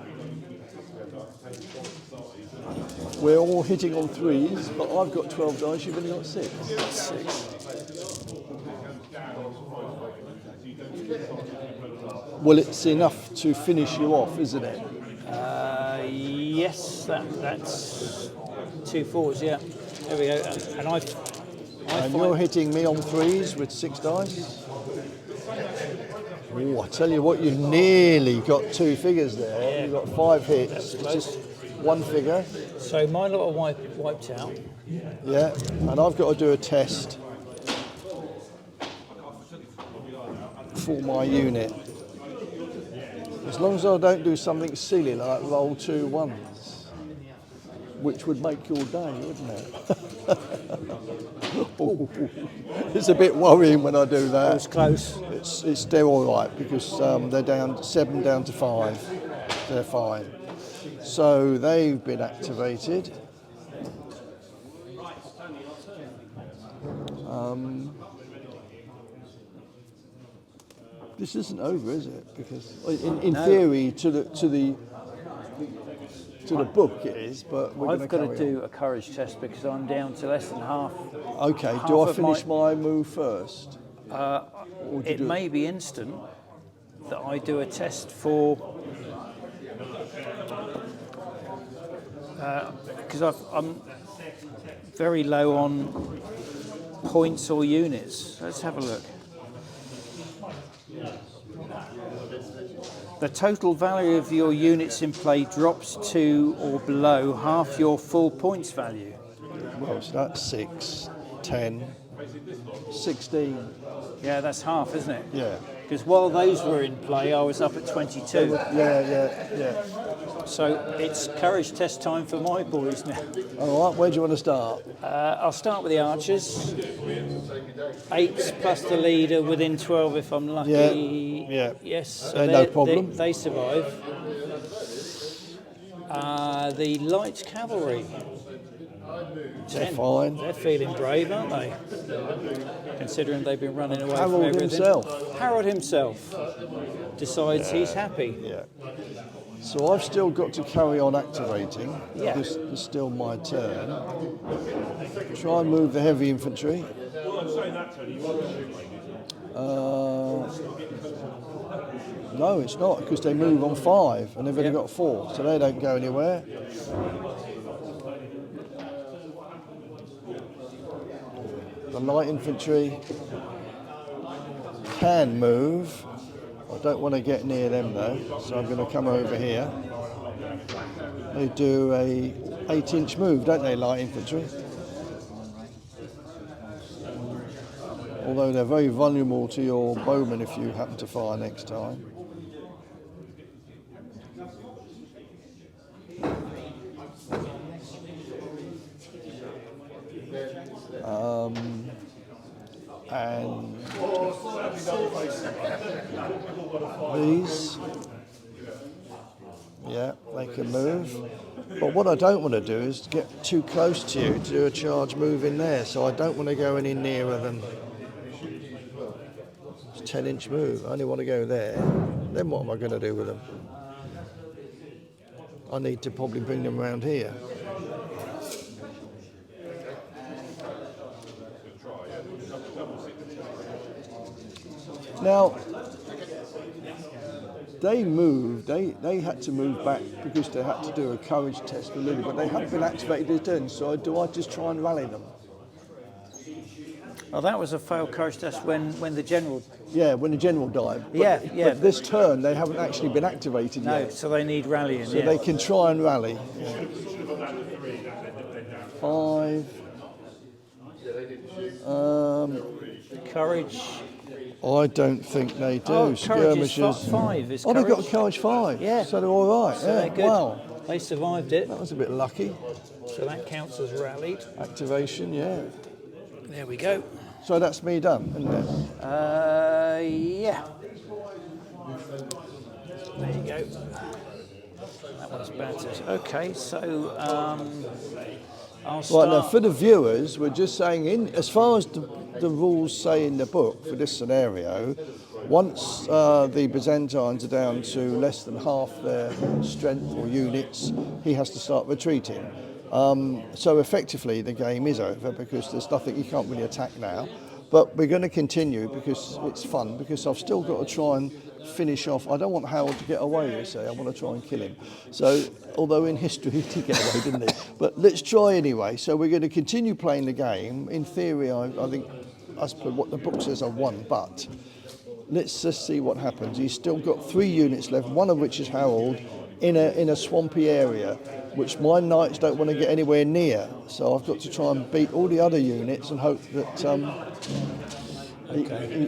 we're all hitting on 3s, but I've got 12 dice. You've only got 6. 6. Well, it's enough to finish you off, isn't it? Yes, that's 2 4s. Yeah, there we go. And I And find you're hitting me on 3s with 6 dice. Oh, I tell you what, you nearly got 2 figures there. Yeah. You've got 5 hits. That's It's close. just 1 figure. so my lot are wiped out. Yeah, and I've got to do a test for my unit. As long as I don't do something silly like roll 2 1s, which would make your day, wouldn't it? Oh, it's a bit worrying when I do It that. was close. It's still all right because they're down 7 down to 5. They're fine. So they've been activated. This isn't over, is it? Because in No. theory, to the book it is, but we're going I've to got carry to do a courage test because I'm down to less than half. on. Okay. Do I half of finish my move first? Or do you It do may be instant that I do a test for because I'm very low on points or units. Let's have a look. The total value of your units in play drops to or below half your full points value. Well, so that's 6, 10, 16. Yeah, that's half, isn't it? Yeah. Because while those were in play, I was up at 22. Yeah. So it's courage test time for my boys now. All right, where do you want to start? I'll start with the archers. 8s plus the leader within 12 if I'm lucky. Yeah. Yes. So No problem. They survive. The light cavalry. They're 10. fine. They're feeling brave, aren't they? Considering they've been running away from Harold everything. himself. Harold himself decides he's happy. Yeah. So I've still got to carry on activating. Yeah. This is still my turn. Try and move the heavy infantry. No, it's not, because they move on 5 and they've only got 4, so they don't go anywhere. The light infantry can move. I don't want to get near them though, so I'm going to come over here. They do a 8-inch move, don't they, light infantry? Although they're very vulnerable to your bowmen if you happen to fire next time. And these, yeah, they can move. But what I don't want to do is get too close to you to do a charge move in there. So I don't want to go any nearer than It's a 10-inch move. I only want to go there. Then what am I going to do with them? I need to probably bring them around here. Now, they moved, they had to move back because they had to do a courage test a little, but they haven't been activated this turn, so do I just try and rally them? Well, that was a failed courage test when the general... Yeah, when the general died. But, Yeah. But this turn, they haven't actually been activated No, yet. so they need rallying, So they can try and rally. 5. Courage... I don't think they do. Oh, courage is Skirmishers. 5 is Oh, courage. they've got a courage 5. Yeah. So they're all right. So yeah. they're good. Wow. They survived it, That was a bit lucky. so that counts as rallied. Activation, yeah. There we go. So that's me done, isn't it? Yeah. There you go. That one's battered. Okay, so I'll Right, start. now for the viewers, we're just saying, as far as the rules say in the book for this scenario, once the Byzantines are down to less than half their strength or units, he has to start retreating. So effectively the game is over because there's nothing, you can't really attack now. But we're going to continue because it's fun, because I've still got to try and finish off. I don't want Harold to get away, you say. I want to try and kill him. So, although in history he did get away, didn't he? But let's try anyway. So we're going to continue playing the game. In theory, I think, as per what the book says, I won, but let's just see what happens. He's still got 3 units left, one of which is Harold, in a swampy area, which my knights don't want to get anywhere near. So I've got to try and beat all the other units and hope that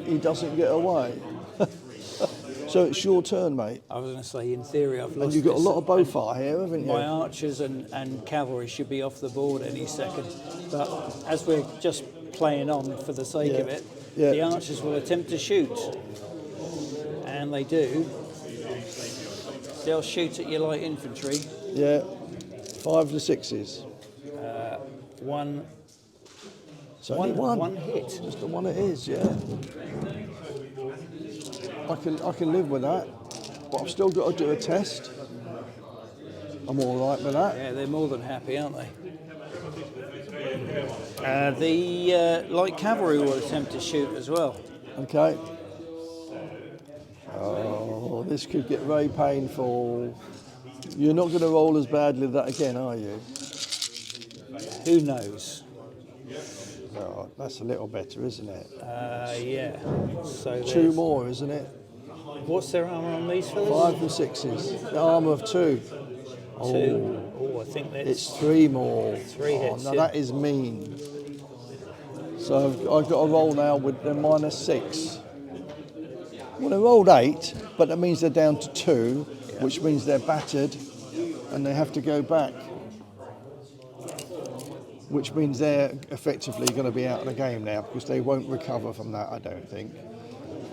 he doesn't get away. So it's your turn, mate. I was going to say, in theory, I've lost. And you've got a this. lot of bowfire here, haven't you? My archers and cavalry should be off the board any second. But as we're just playing on for the sake of it, the archers will attempt to shoot. And they do. They'll shoot at your light infantry. Yeah. 5 to 6s. One It's only one. One hit. Just the one it is, yeah. I can live with that, but I've still got to do a test. I'm all right with that. Yeah, they're more than happy, aren't they? The light cavalry will attempt to shoot as well. Okay. Oh, this could get very painful. You're not going to roll as badly as that again, are you? Who knows? Oh, that's a little better, isn't it? Yeah. So 2 more, isn't it? What's their armour on these fellas? 5 and 6s. The armour of 2. 2. Oh, I think that's... It's 3 more. 3 hits, Now yeah. that is mean. So I've got to roll now with the -6. Well, they rolled 8, but that means they're down to 2, which means they're battered and they have to go back. Which means they're effectively going to be out of the game now because they won't recover from that, I don't think.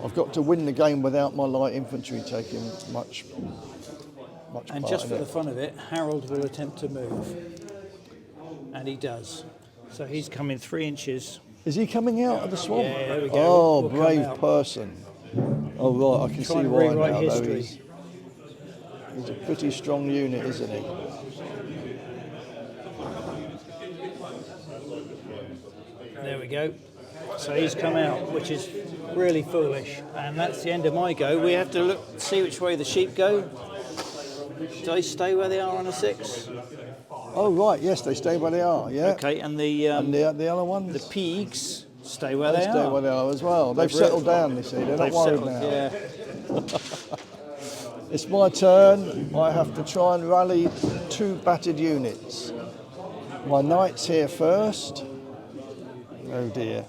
I've got to win the game without my light infantry taking much And part just in for it. the fun of it, Harold will attempt to move. And he does. So he's coming 3 inches. Is he coming out of the swamp? Yeah, there we go. Oh, We'll come brave out. person. Oh, right, I can Try see and why rewrite now, though. history. He's a pretty strong unit, isn't he? There we go. So he's come out, which is really foolish. And that's the end of my go. We have to look, see which way the sheep go. Do they stay where they are on a 6? Oh, right, yes, they stay where they are, yeah. Okay, and the And the other ones? the pigs stay where They they stay are. where they are as well. They've They've settled down, you see. They're not They've worried settled, now. yeah. It's my turn. I have to try and rally 2 battered units. My knight's here first. Oh dear.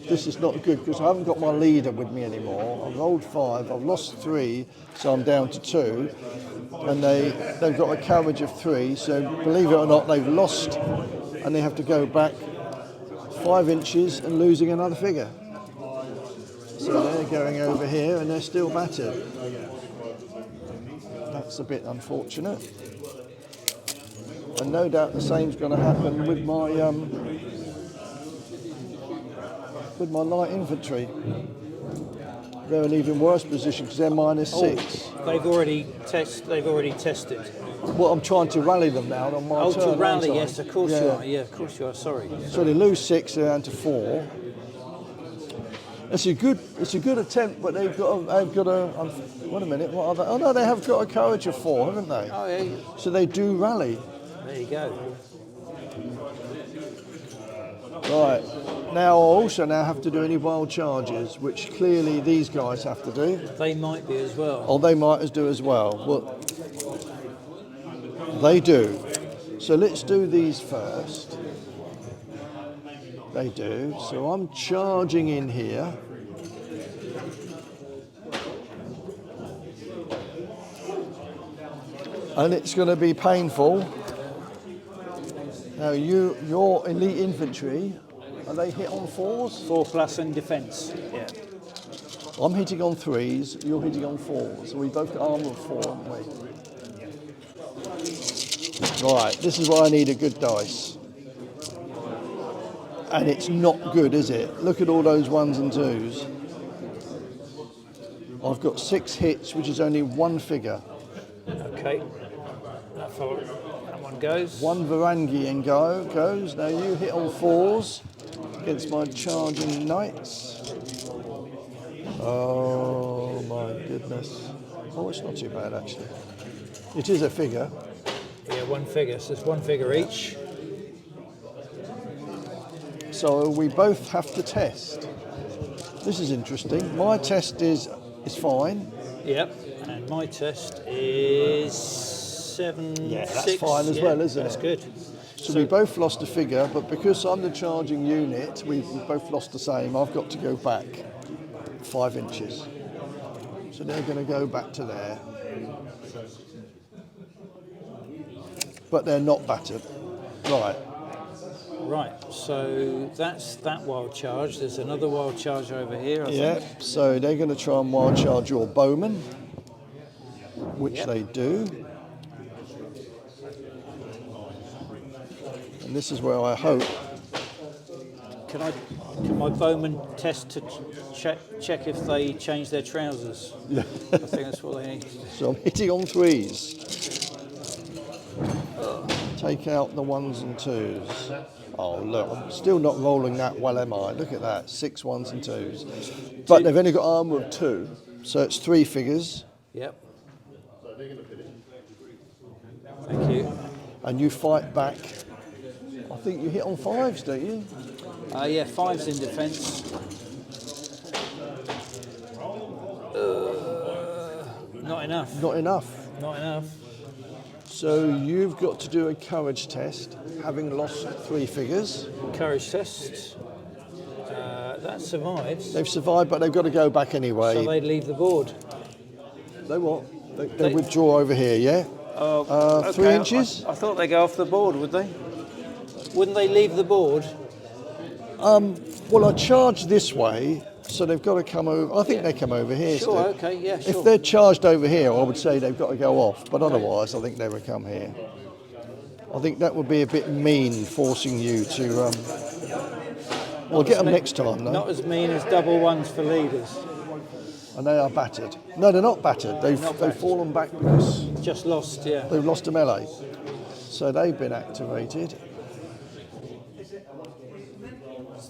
This is not good because I haven't got my leader with me anymore. I've rolled 5, I've lost 3, so I'm down to 2. And they've got a carriage of 3, so believe it or not, they've lost and they have to go back 5 inches and losing another figure. So they're going over here and they're still battered. That's a bit unfortunate. And no doubt the same's going to happen with my with my light infantry. They're an even worse position because they're -6. They've already tested. Well, I'm trying to rally them now on my turn. To rally, aren't I? yes, of course you are. Yeah, of course you are. Sorry. So they lose 6, they're down to 4. It's a good attempt, but they've got a. Wait a minute, what are they? Oh no, they have got a courage of 4, haven't they? Oh yeah. So they do rally. There you go. Right. Now I also have to do any wild charges, which clearly these guys have to do. They might be as well. Or they might as do as well. Well, they do. So let's do these first. They do. So I'm charging in here. And it's going to be painful. Now your elite infantry, are they hit on 4s? 4+ in defence. Yeah. I'm hitting on 3s, you're hitting on 4s. So we both got armour of 4, haven't we? Right, this is why I need a good dice. And it's not good, is it? Look at all those 1s and 2s. I've got 6 hits, which is only 1 figure. Okay. That one goes. 1 Varangian goes. Now you hit on 4s against my charging knights. Oh my goodness. Oh, it's not too bad actually. It is a figure. Yeah, 1 figure. So it's 1 figure each. So we both have to test. This is interesting. My test is fine. Yep. And my test is 7. Yeah, that's 6. fine as well, isn't that's it? That's good. So we both lost a figure, but because I'm the charging unit, we both lost the same. I've got to go back 5 inches. So they're going to go back to there. But they're not battered. Right. Right, so that's that wild charge. There's another wild charge over here, I think. So they're going to try and wild charge your bowmen, which they do. And this is where I hope. Can my bowman test to check if they change their trousers? Yeah. I think that's what they need. So I'm hitting on 3s. Take out the 1s and 2s. Oh look, I'm still not rolling that well, am I? Look at that, 6 1s and 2s. But they've only got armour of 2, so it's 3 figures. Yep. Thank you. And you fight back. I think you hit on 5s, don't you? Yeah, 5's in defence. Not enough. Not enough. Not enough. So you've got to do a courage test, having lost 3 figures. Courage test. That survives. They've survived, but they've got to go back anyway. So they leave the board. They what? They withdraw over here, yeah? Okay. 3 inches? I thought they'd go off the board, would they? Wouldn't they leave the board? Well, I charge this way, so they've got to come over. I think they come over here. Sure, Steve. okay, yeah, sure. If they're charged over here, I would say they've got to go off, but otherwise I think they would come here. I think that would be a bit mean, forcing you to... We'll get them next time, though. Not as mean as double 1s for leaders. And they are battered. No, they're not battered. They've fallen back because... Just lost, yeah. They've lost a melee. So they've been activated.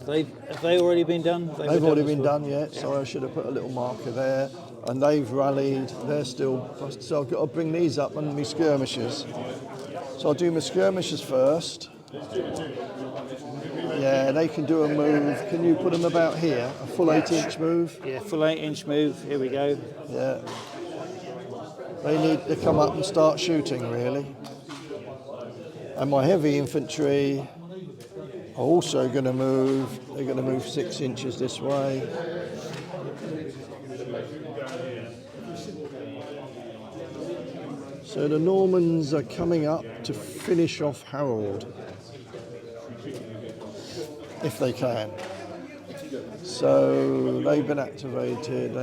Have they already been done? They've already been done, yeah. So I should have put a little marker there. And they've rallied. They're still... So I've got to bring these up and my skirmishers. So I'll do my skirmishers first. Yeah, they can do a move. Can you put them about here? A full 8-inch move? Yeah, full 8-inch move. Here we go. Yeah. They need to come up and start shooting, really. And my heavy infantry are also going to move. They're going to move 6 inches this way. So the Normans are coming up to finish off Harold, if they can. So they've been activated,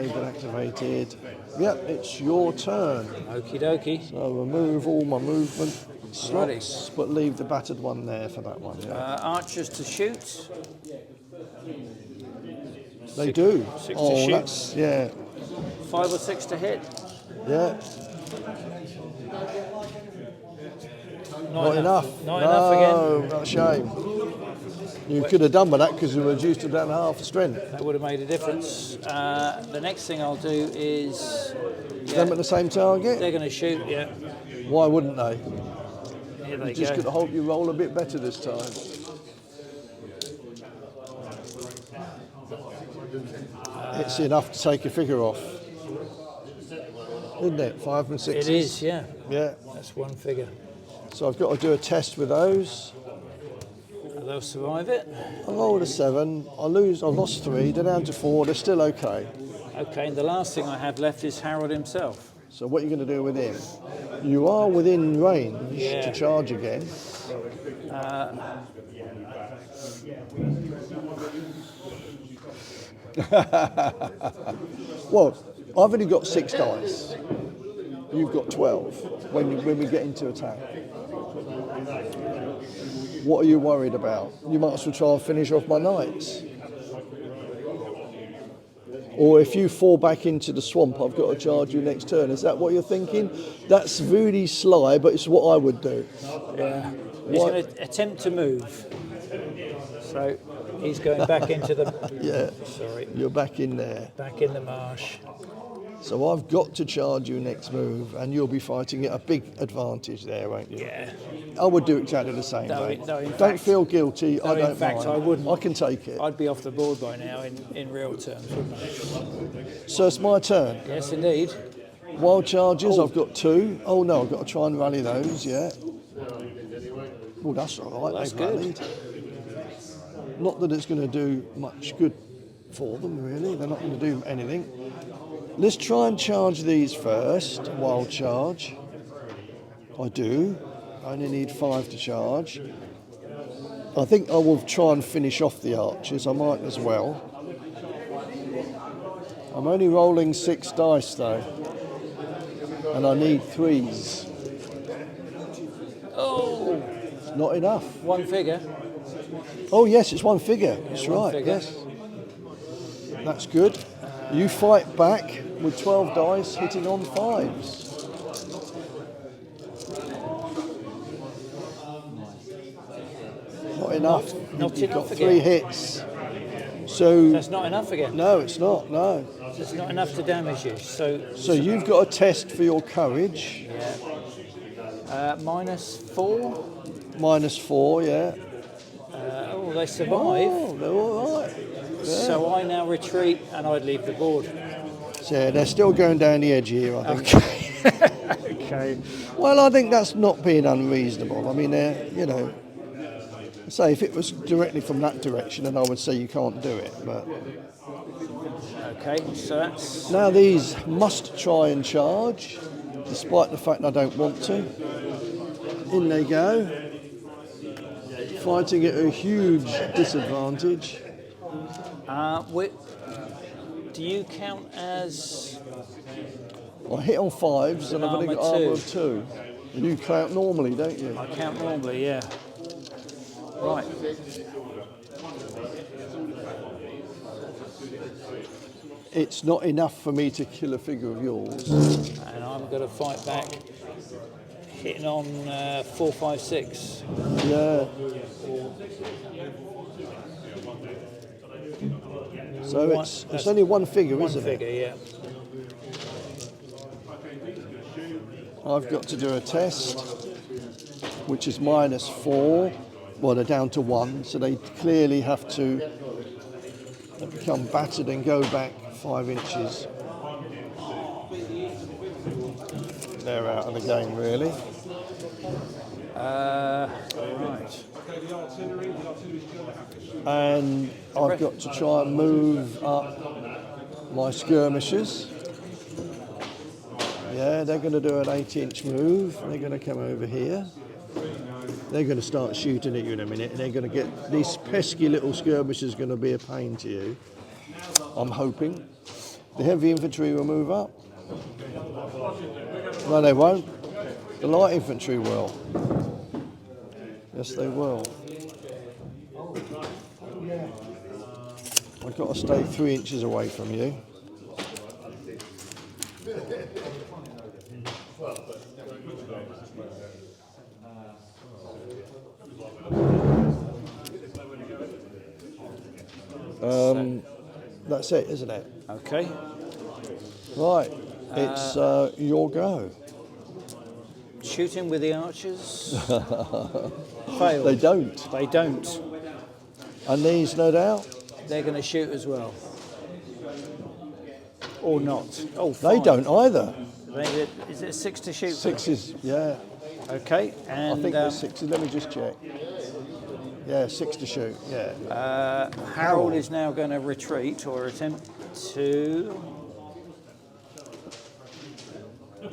Yep, it's your turn. Okie dokie. So remove all my movement slots, but leave the battered one there for that one. Yeah. Archers to shoot. They do. Six to Oh, shoot. that's, yeah. 5 or 6 to hit. Yeah. Not enough. Not no, enough again. That's a shame. You could have done with that because you reduced it down to half the strength. That would have made a difference. The next thing I'll do is... Them at the same target? They're going to shoot, yeah. Why wouldn't they? Here they Just go. got to hope you roll a bit better this time. It's enough to take a figure off. Isn't it? 5 and 6. It is, yeah. Yeah. That's one figure. So I've got to do a test with those. They'll survive it. I rolled a 7. I've lost 3. They're down to 4. They're still okay. Okay, and the last thing I have left is Harold himself. So what are you going to do with him? You are within range Yeah. to charge again. Well, I've only got 6 dice. You've got 12 when we get into attack. What are you worried about? You might as well try and finish off my knights. Or if you fall back into the swamp, I've got to charge you next turn. Is that what you're thinking? That's really sly, but it's what I would do. Yeah. He's going to attempt to move. So he's going back into the... Yeah. Sorry. You're back in there. Back in the marsh. So I've got to charge you next move, and you'll be fighting at a big advantage there, won't you? Yeah. I would do exactly the same, No, mate. no, in Don't fact- feel guilty. No, I don't in fact, mind. I wouldn't. I can take it. I'd be off the board by now in real terms, wouldn't I? So it's my turn. Yes, indeed. Wild charges, I've got 2. Oh no, I've got to try and rally those, yeah. Oh, that's all right, That's they've good. rallied. Not that it's going to do much good for them, really. They're not going to do anything. Let's try and charge these first. Wild charge. I do. I only need 5 to charge. I think I will try and finish off the archers. I might as well. I'm only rolling 6 dice though. And I need 3s. Oh, Not enough. one figure. Oh yes, it's 1 figure. That's one right. figure. Yes. That's good. You fight back with 12 dice, hitting on 5s. Not enough. Not You've enough got again. 3 hits. So That's not enough again. no, it's not. No. It's not enough to damage you. So You've got a test for your courage. -4. -4. Yeah. Oh, they survive. Oh, they're all right. So I now retreat and I'd leave the board. So yeah, they're still going down the edge here, I think. Okay. Well, I think that's not being unreasonable. I mean, they're, say if it was directly from that direction, then I would say you can't do it. But Okay, so that's... now these must try and charge, despite the fact I don't want to. In they go, fighting at a huge disadvantage. Do you count as... I hit on 5s and I've only got Armour armour of 2. You count normally, don't you? I count normally, yeah. Right. It's not enough for me to kill a figure of yours. And I'm going to fight back, hitting on 4, 5, 6. Yeah. So it's only 1 figure, One isn't figure, it? yeah. I've got to do a test, which is -4. Well, they're down to 1, so they clearly have to become battered and go back 5 inches. They're out of the game, really. Right. And I've got to try and move up my skirmishers. Yeah, they're going to do an 8-inch move. They're going to come over here. They're going to start shooting at you in a minute, and they're going to get these pesky little skirmishers. Going to be a pain to you. I'm hoping. The heavy infantry will move up. No, they won't. The light infantry will. Yes, they will. I've got to stay 3 inches away from you. That's it, isn't it? Okay. Right, it's your go. Shooting with the archers. Failed. They don't. They don't. And these, no doubt? They're going to shoot as well. Or not. Oh, They fine. don't either. Is it a 6 to shoot? Sixes, yeah. Okay. And I think there's sixes. Let me just check. Yeah, 6 to shoot, yeah. Harold is now going to retreat or attempt to.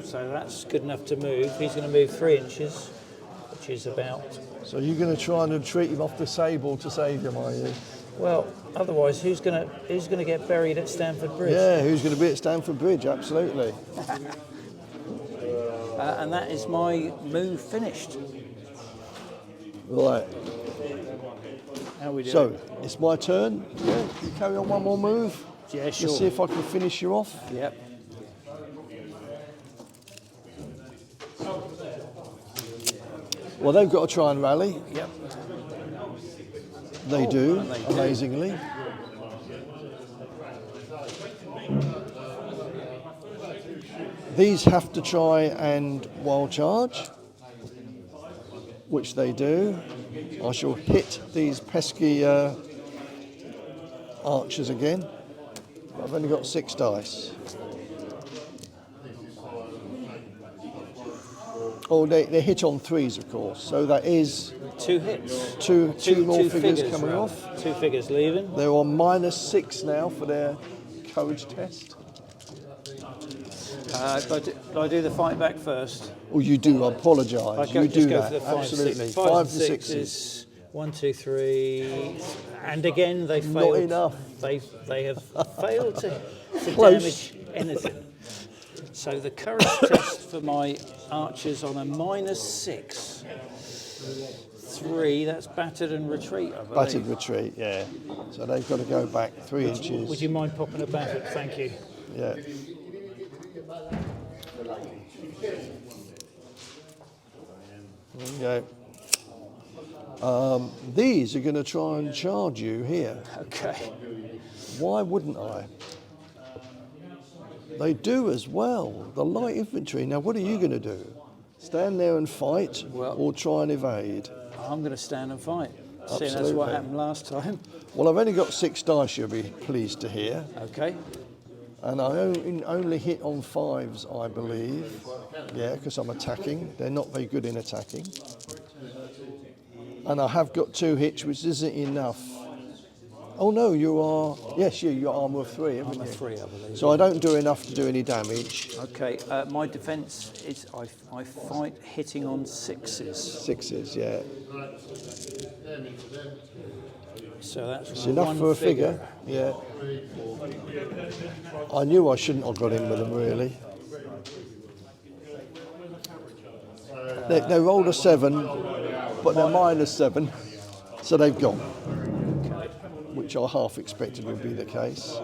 So that's good enough to move. He's going to move 3 inches, which is about. So you're going to try and retreat him off the sable to save him, are you? Well, otherwise, who's going to get buried at Stamford Bridge? Yeah, who's going to be at Stamford Bridge? Absolutely. And that is my move finished. Right. How we doing? So it's my turn. Yeah, you carry on one more move. Yeah, sure. Let's see if I can finish you off. Yep. Well, they've got to try and rally. Yep. They do, and they do. amazingly. These have to try and wild charge, which they do. I shall hit these pesky archers again. I've only got 6 dice. Oh, they hit on 3s, of course. So that is 2 hits. two more figures coming rather. off. 2 figures leaving. They're on -6 now for their courage test. Do I do the fight back first? Oh, you do. I apologise. You do Just go that. for the 5 Absolutely. 6. 5 and to 6s. 6s. 1, 2, 3. And again, they failed. Not enough. They have failed to Close. damage anything. So the courage test for my archers on a -6. 3, that's battered and retreat, I believe. Battered retreat, yeah. So they've got to go back 3 inches. Would you mind popping a battered? Thank you. Yeah. There you go. These are going to try and charge you here. Okay. Why wouldn't I? They do as well. The light infantry. Now, what are you going to do? Stand there and fight, or try and evade? I'm going to stand and fight. Seeing as Absolutely. what happened last time. Well, I've only got 6 dice, you'll be pleased to hear. Okay. And I only hit on 5s, I believe. Yeah, because I'm attacking. They're not very good in attacking. And I have got 2 hits, which isn't enough. Oh no, you are. Yes, you're armour of 3, haven't you? Armour 3, I believe. So I don't do enough to do any damage. Okay. My defence is I fight hitting on 6s. 6s, yeah. So that's It's enough for a figure. Yeah. I knew I shouldn't have got in with them, really. They rolled a 7, but they're -7, so they've gone. Which I half expected would be the case.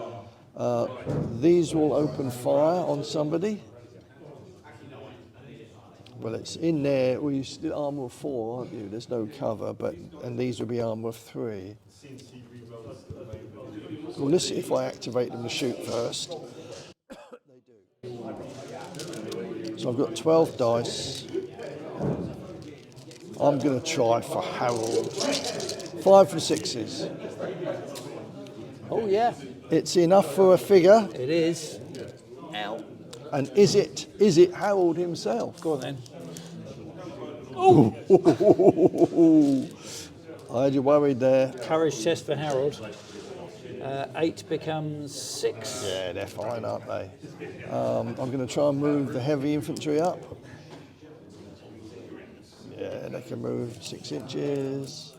These will open fire on somebody. Well, it's in there. Well, you're still armour of 4, aren't you? There's no cover, and these will be armour of 3. Well, let's see if I activate them to shoot first. They do. So I've got 12 dice. I'm going to try for Harold. 5 and 6s. Oh yeah, It's enough for a figure. it is. Ow. And is it Harold himself? Go on then. I had you worried there. Courage test for Harold. 8 becomes 6. Yeah, they're fine, aren't they? I'm going to try and move the heavy infantry up. Yeah, they can move 6 inches.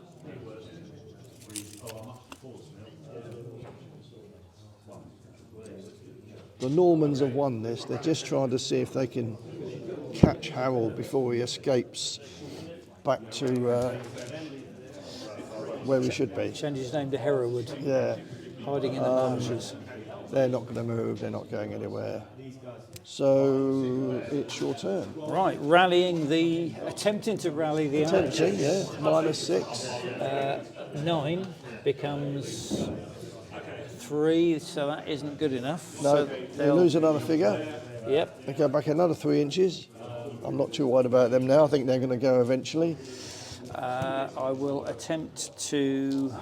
The Normans have won this. They're just trying to see if they can catch Harold before he escapes back to where we should be. Change his name to Hereward. Yeah. Hiding in the marshes. They're not going to move. They're not going anywhere. So it's your turn. Right, attempting to rally the archers. Tempting, yeah. -6. 9 becomes 3, so that isn't good enough. No, So they lose another figure. Yep. They go back another 3 inches. I'm not too worried about them now. I think they're going to go eventually. I will attempt to.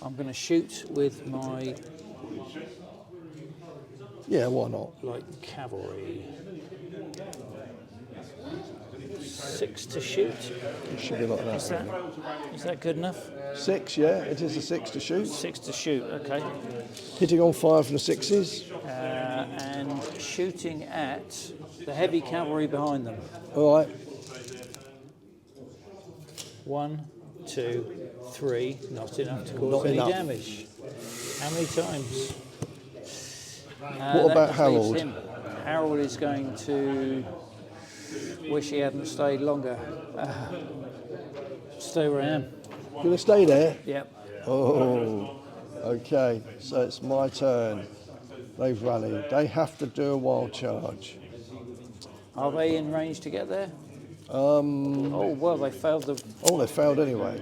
I'm going to shoot with my Yeah, why not? cavalry. 6 to shoot. It should be like that. Is that good enough? 6, yeah. It is a 6 to shoot. 6 to shoot. Okay. Hitting on 5 from the 6s. And shooting at the heavy cavalry behind them. All right. 1, 2, 3. Not enough to cause Not any enough. damage. How many times? What about just leaves Harold? him. Harold is going to wish he hadn't stayed longer. Stay where I am. Going to stay there? Yep. Oh, okay. So it's my turn. They've rallied. They have to do a wild charge. Are they in range to get there? Oh, well, they failed the. Oh, they failed anyway.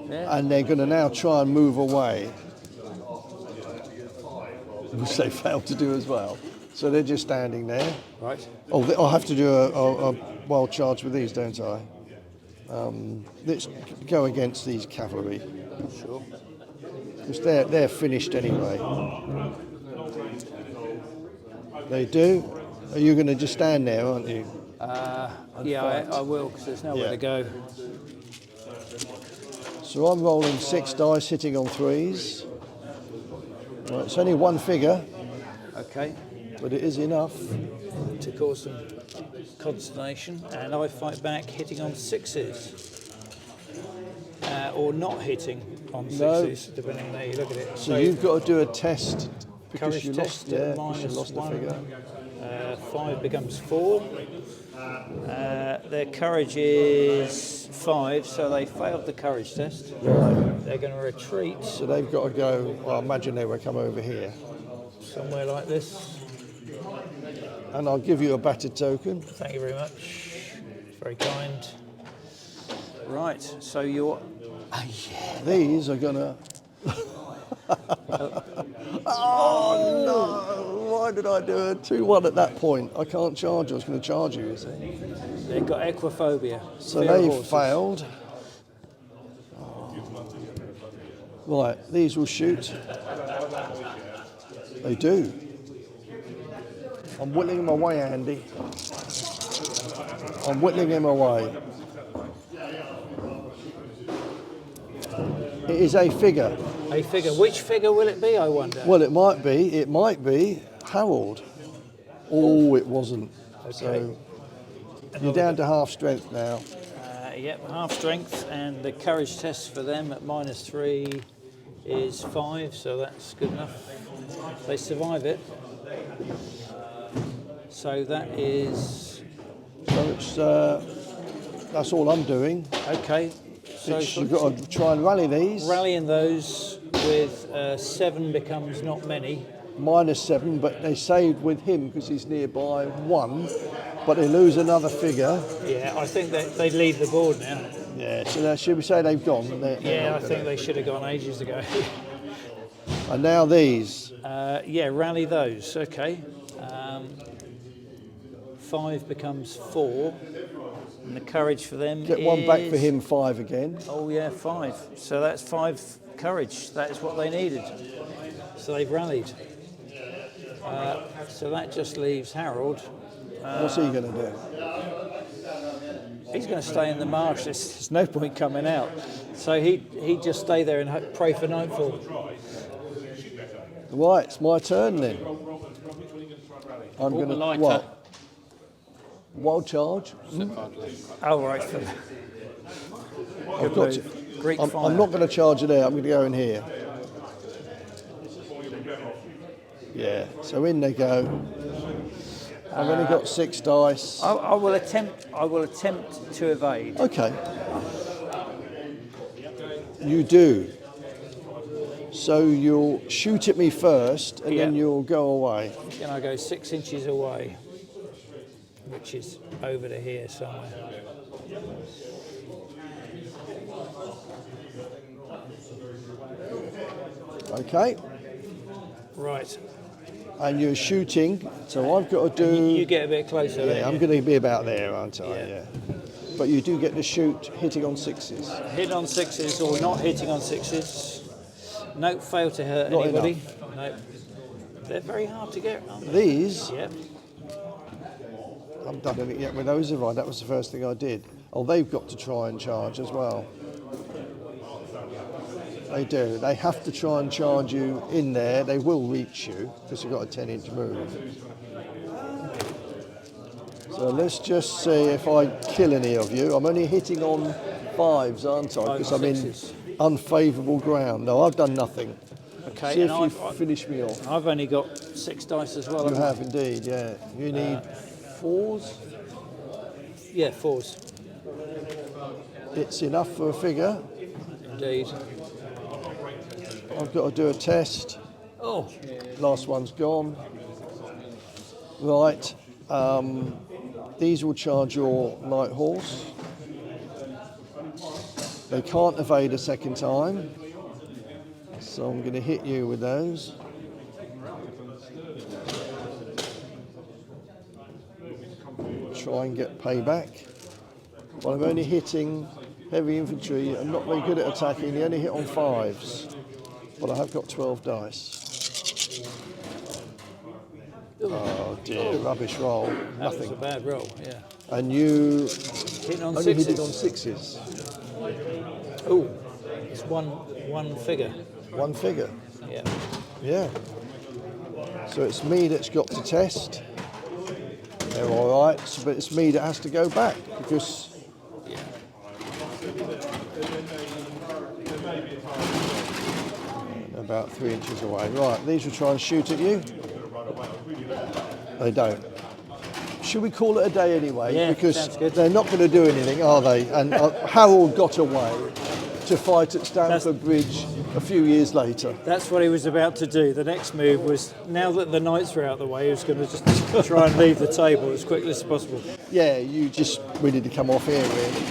Yeah. And they're going to now try and move away, which they failed to do as well. So they're just standing there. Right. Oh, I'll have to do a wild charge with these, don't I? Let's go against these cavalry. Sure. Because they're finished anyway. They do. Are you going to just stand there, aren't you? Yeah, I will, because there's nowhere Yeah. to go. So I'm rolling 6 dice, hitting on 3s. Right, it's only one figure, Okay. but it is enough. To cause some consternation, and I fight back, hitting on 6s. Or not hitting on 6s, depending on how you look at it. So you've got to do a test because Courage you test lost. Yeah, at because you lost the -1. figure. 5 becomes 4. Their courage is 5, so they failed the courage test. Right. They're going to retreat So they've got to go. Well, I imagine they will come over here, somewhere like this. and I'll give you a battered token. Thank you very much. It's very kind. Right, so you're. These are gonna. Oh no! Why did I do a 2-1 at that point? I can't charge. I was going to charge you. You see. They've got equiphobia. So fear of they've horses. failed. Right, these will shoot. They do. I'm whittling him away, Andy. I'm whittling him away. It is a figure. A figure. Which figure will it be, I wonder? Well, it might be Harold. Oh, it wasn't. So you're down to half strength now. Yep, half strength, and the courage test for them at -3 is 5, so that's good enough. They survive it. So that is So it's that's all I'm doing. okay. So You've got to try and rally these. rallying those with 7 becomes not many. -7, but they saved with him because he's nearby 1, but they lose another figure. Yeah, I think that they leave the board now. Yeah, so now, should we say they've gone? They're Yeah, not I think gonna- they should have gone ages ago. And now these. Yeah, rally those. Okay. 5 becomes 4, and the courage for them Get one back for is- him, 5 again. Oh yeah, 5. So that's 5 courage. That is what they needed. So they've rallied. So that just leaves Harold. What's he going to do? He's going to stay in the marsh. There's no point coming out. So he'd just stay there and pray for nightfall. Right, it's my turn then. I'm going to lighter. what? Wild charge. Oh right. I've got to, Greek fire. I'm not going to charge it there. I'm going to go in here. Yeah. So in they go. I've only got 6 dice. I will attempt. I will attempt to evade. Okay. You do. So you'll shoot at me first, and then Yeah. you'll go away. And I go 6 inches away, which is over to here somewhere. Okay. Right. And you're shooting, so I've got to do. You get a bit closer. don't Yeah, I'm you? going to be about there, aren't I? Yeah. Yeah. But you do get to shoot hitting on 6s. Hit on 6s or not hitting on 6s. No, fail to hurt Not anybody. No. They're very hard to get, aren't they? These, Yep. I haven't done anything yet with those, have I? That was the first thing I did. Oh, they've got to try and charge as well. They do. They have to try and charge you in there. They will reach you because you've got a 10-inch move. So let's just see if I kill any of you. I'm only hitting on 5s, aren't I? Because I'm in 6s. unfavourable ground. No, I've done nothing. Okay, See if and you finish me off. I've only got 6 dice as well. You haven't I? have indeed, yeah. You need 4s. Yeah, 4s. It's enough for a figure. Indeed. I've got to do a test. Oh, Last one's gone. Right. These will charge your light horse. They can't evade a second time. So I'm going to hit you with those. Try and get payback. But I'm only hitting heavy infantry. I'm not very good at attacking. They only hit on 5s. But I have got 12 dice. Oh dear, rubbish roll. that was a Nothing. bad roll, yeah. And you Hitting on only 6s. hit it on 6s. Oh, it's one figure. One figure. Yeah. Yeah. So it's me that's got to test. They're all right, but it's me that has to go back because about 3 inches away. Right, these will try and shoot at you. They don't. Should we call it a day anyway? Yeah, because sounds good. they're not going to do anything, are they? And Harold got away to fight at Stamford Bridge a few years later. That's what he was about to do. The next move was, now that the knights were out of the way, he was going to just try and leave the table as quickly as possible. Yeah, we need to come off here, really.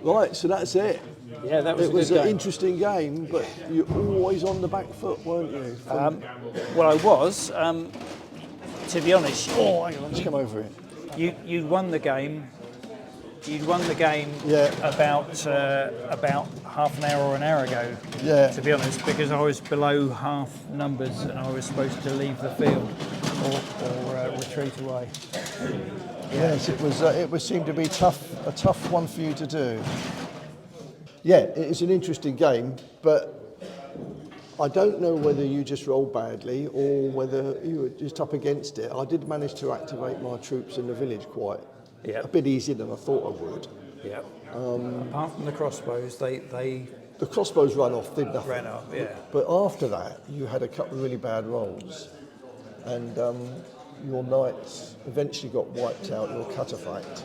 Right, so that's it. Yeah, that was It a was good an game. interesting game, but you're always on the back foot, weren't you? Well, I was. To be honest, Oh, hang on, let's come over here. you won the game. You'd won the game Yeah. about half an hour or an hour ago. Yeah. To be honest, because I was below half numbers and I was supposed to leave the field or retreat away. Yes, it was seemed to be a tough one for you to do. Yeah, it's an interesting game, but I don't know whether you just rolled badly or whether you were just up against it. I did manage to activate my troops in the village quite Yeah. a bit easier than I thought I would. Yeah. Apart from the crossbows, they The crossbows run off, did nothing. ran up. Yeah. But after that, you had a couple of really bad rolls, and your knights eventually got wiped out. Your cataphract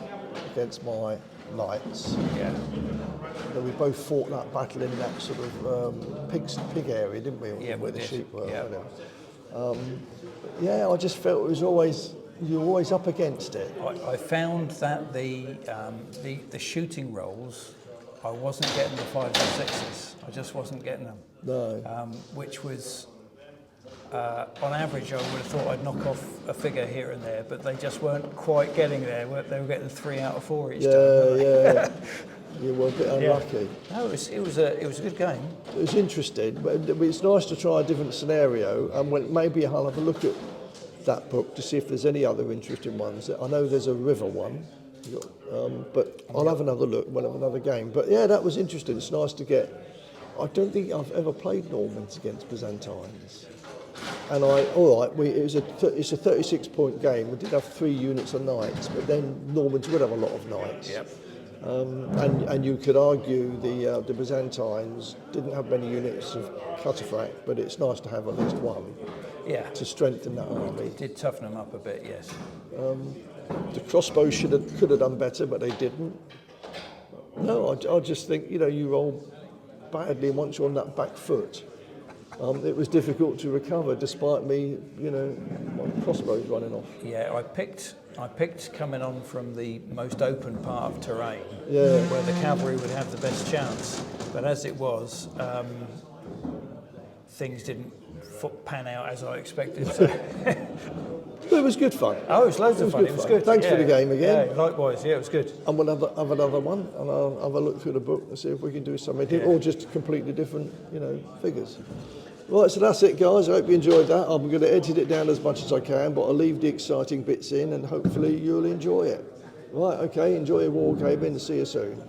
against my knights. Yeah. But we both fought that battle in that sort of pig area, didn't we? Yeah, where we the did. sheep were. Yeah. Whatever. Yeah, I just felt you were always up against it. I found that the shooting rolls, I wasn't getting the 5s and 6s. I just wasn't getting them. No. Which was, on average, I would have thought I'd knock off a figure here and there, but they just weren't quite getting there. They were getting 3 out of 4 each time. Yeah. You were a bit unlucky. No, it was a good game. It was interesting, but it's nice to try a different scenario. And maybe I'll have a look at that book to see if there's any other interesting ones. I know there's a river one, but I'll have another look. We'll have another game. But yeah, that was interesting. It's nice to get. I don't think I've ever played Normans against Byzantines. And it's a 36-point game. We did have 3 units of knights, but then Normans would have a lot of knights. Yep. And you could argue the Byzantines didn't have many units of cataphract, but it's nice to have at least one. Yeah. to strengthen that army. Did toughen them up a bit, yes. The crossbows could have done better, but they didn't. No, I just think, you know, you roll badly, and once you're on that back foot, it was difficult to recover, despite me, you know, my crossbows running off. Yeah, I picked coming on from the most open part of terrain, Yeah. where the cavalry would have the best chance. But as it was, things didn't pan out as I expected. So. But it was good fun. Oh, it was loads of fun. It was good. Thanks for the game again. Yeah, likewise. Yeah, it was good. And we'll have another one, and I'll have a look through the book and see if we can do something, or just completely different, you know, figures. Right, so that's it, guys. I hope you enjoyed that. I'm going to edit it down as much as I can, but I'll leave the exciting bits in, and hopefully you'll enjoy it. Right, okay, enjoy your wargaming, and see you soon.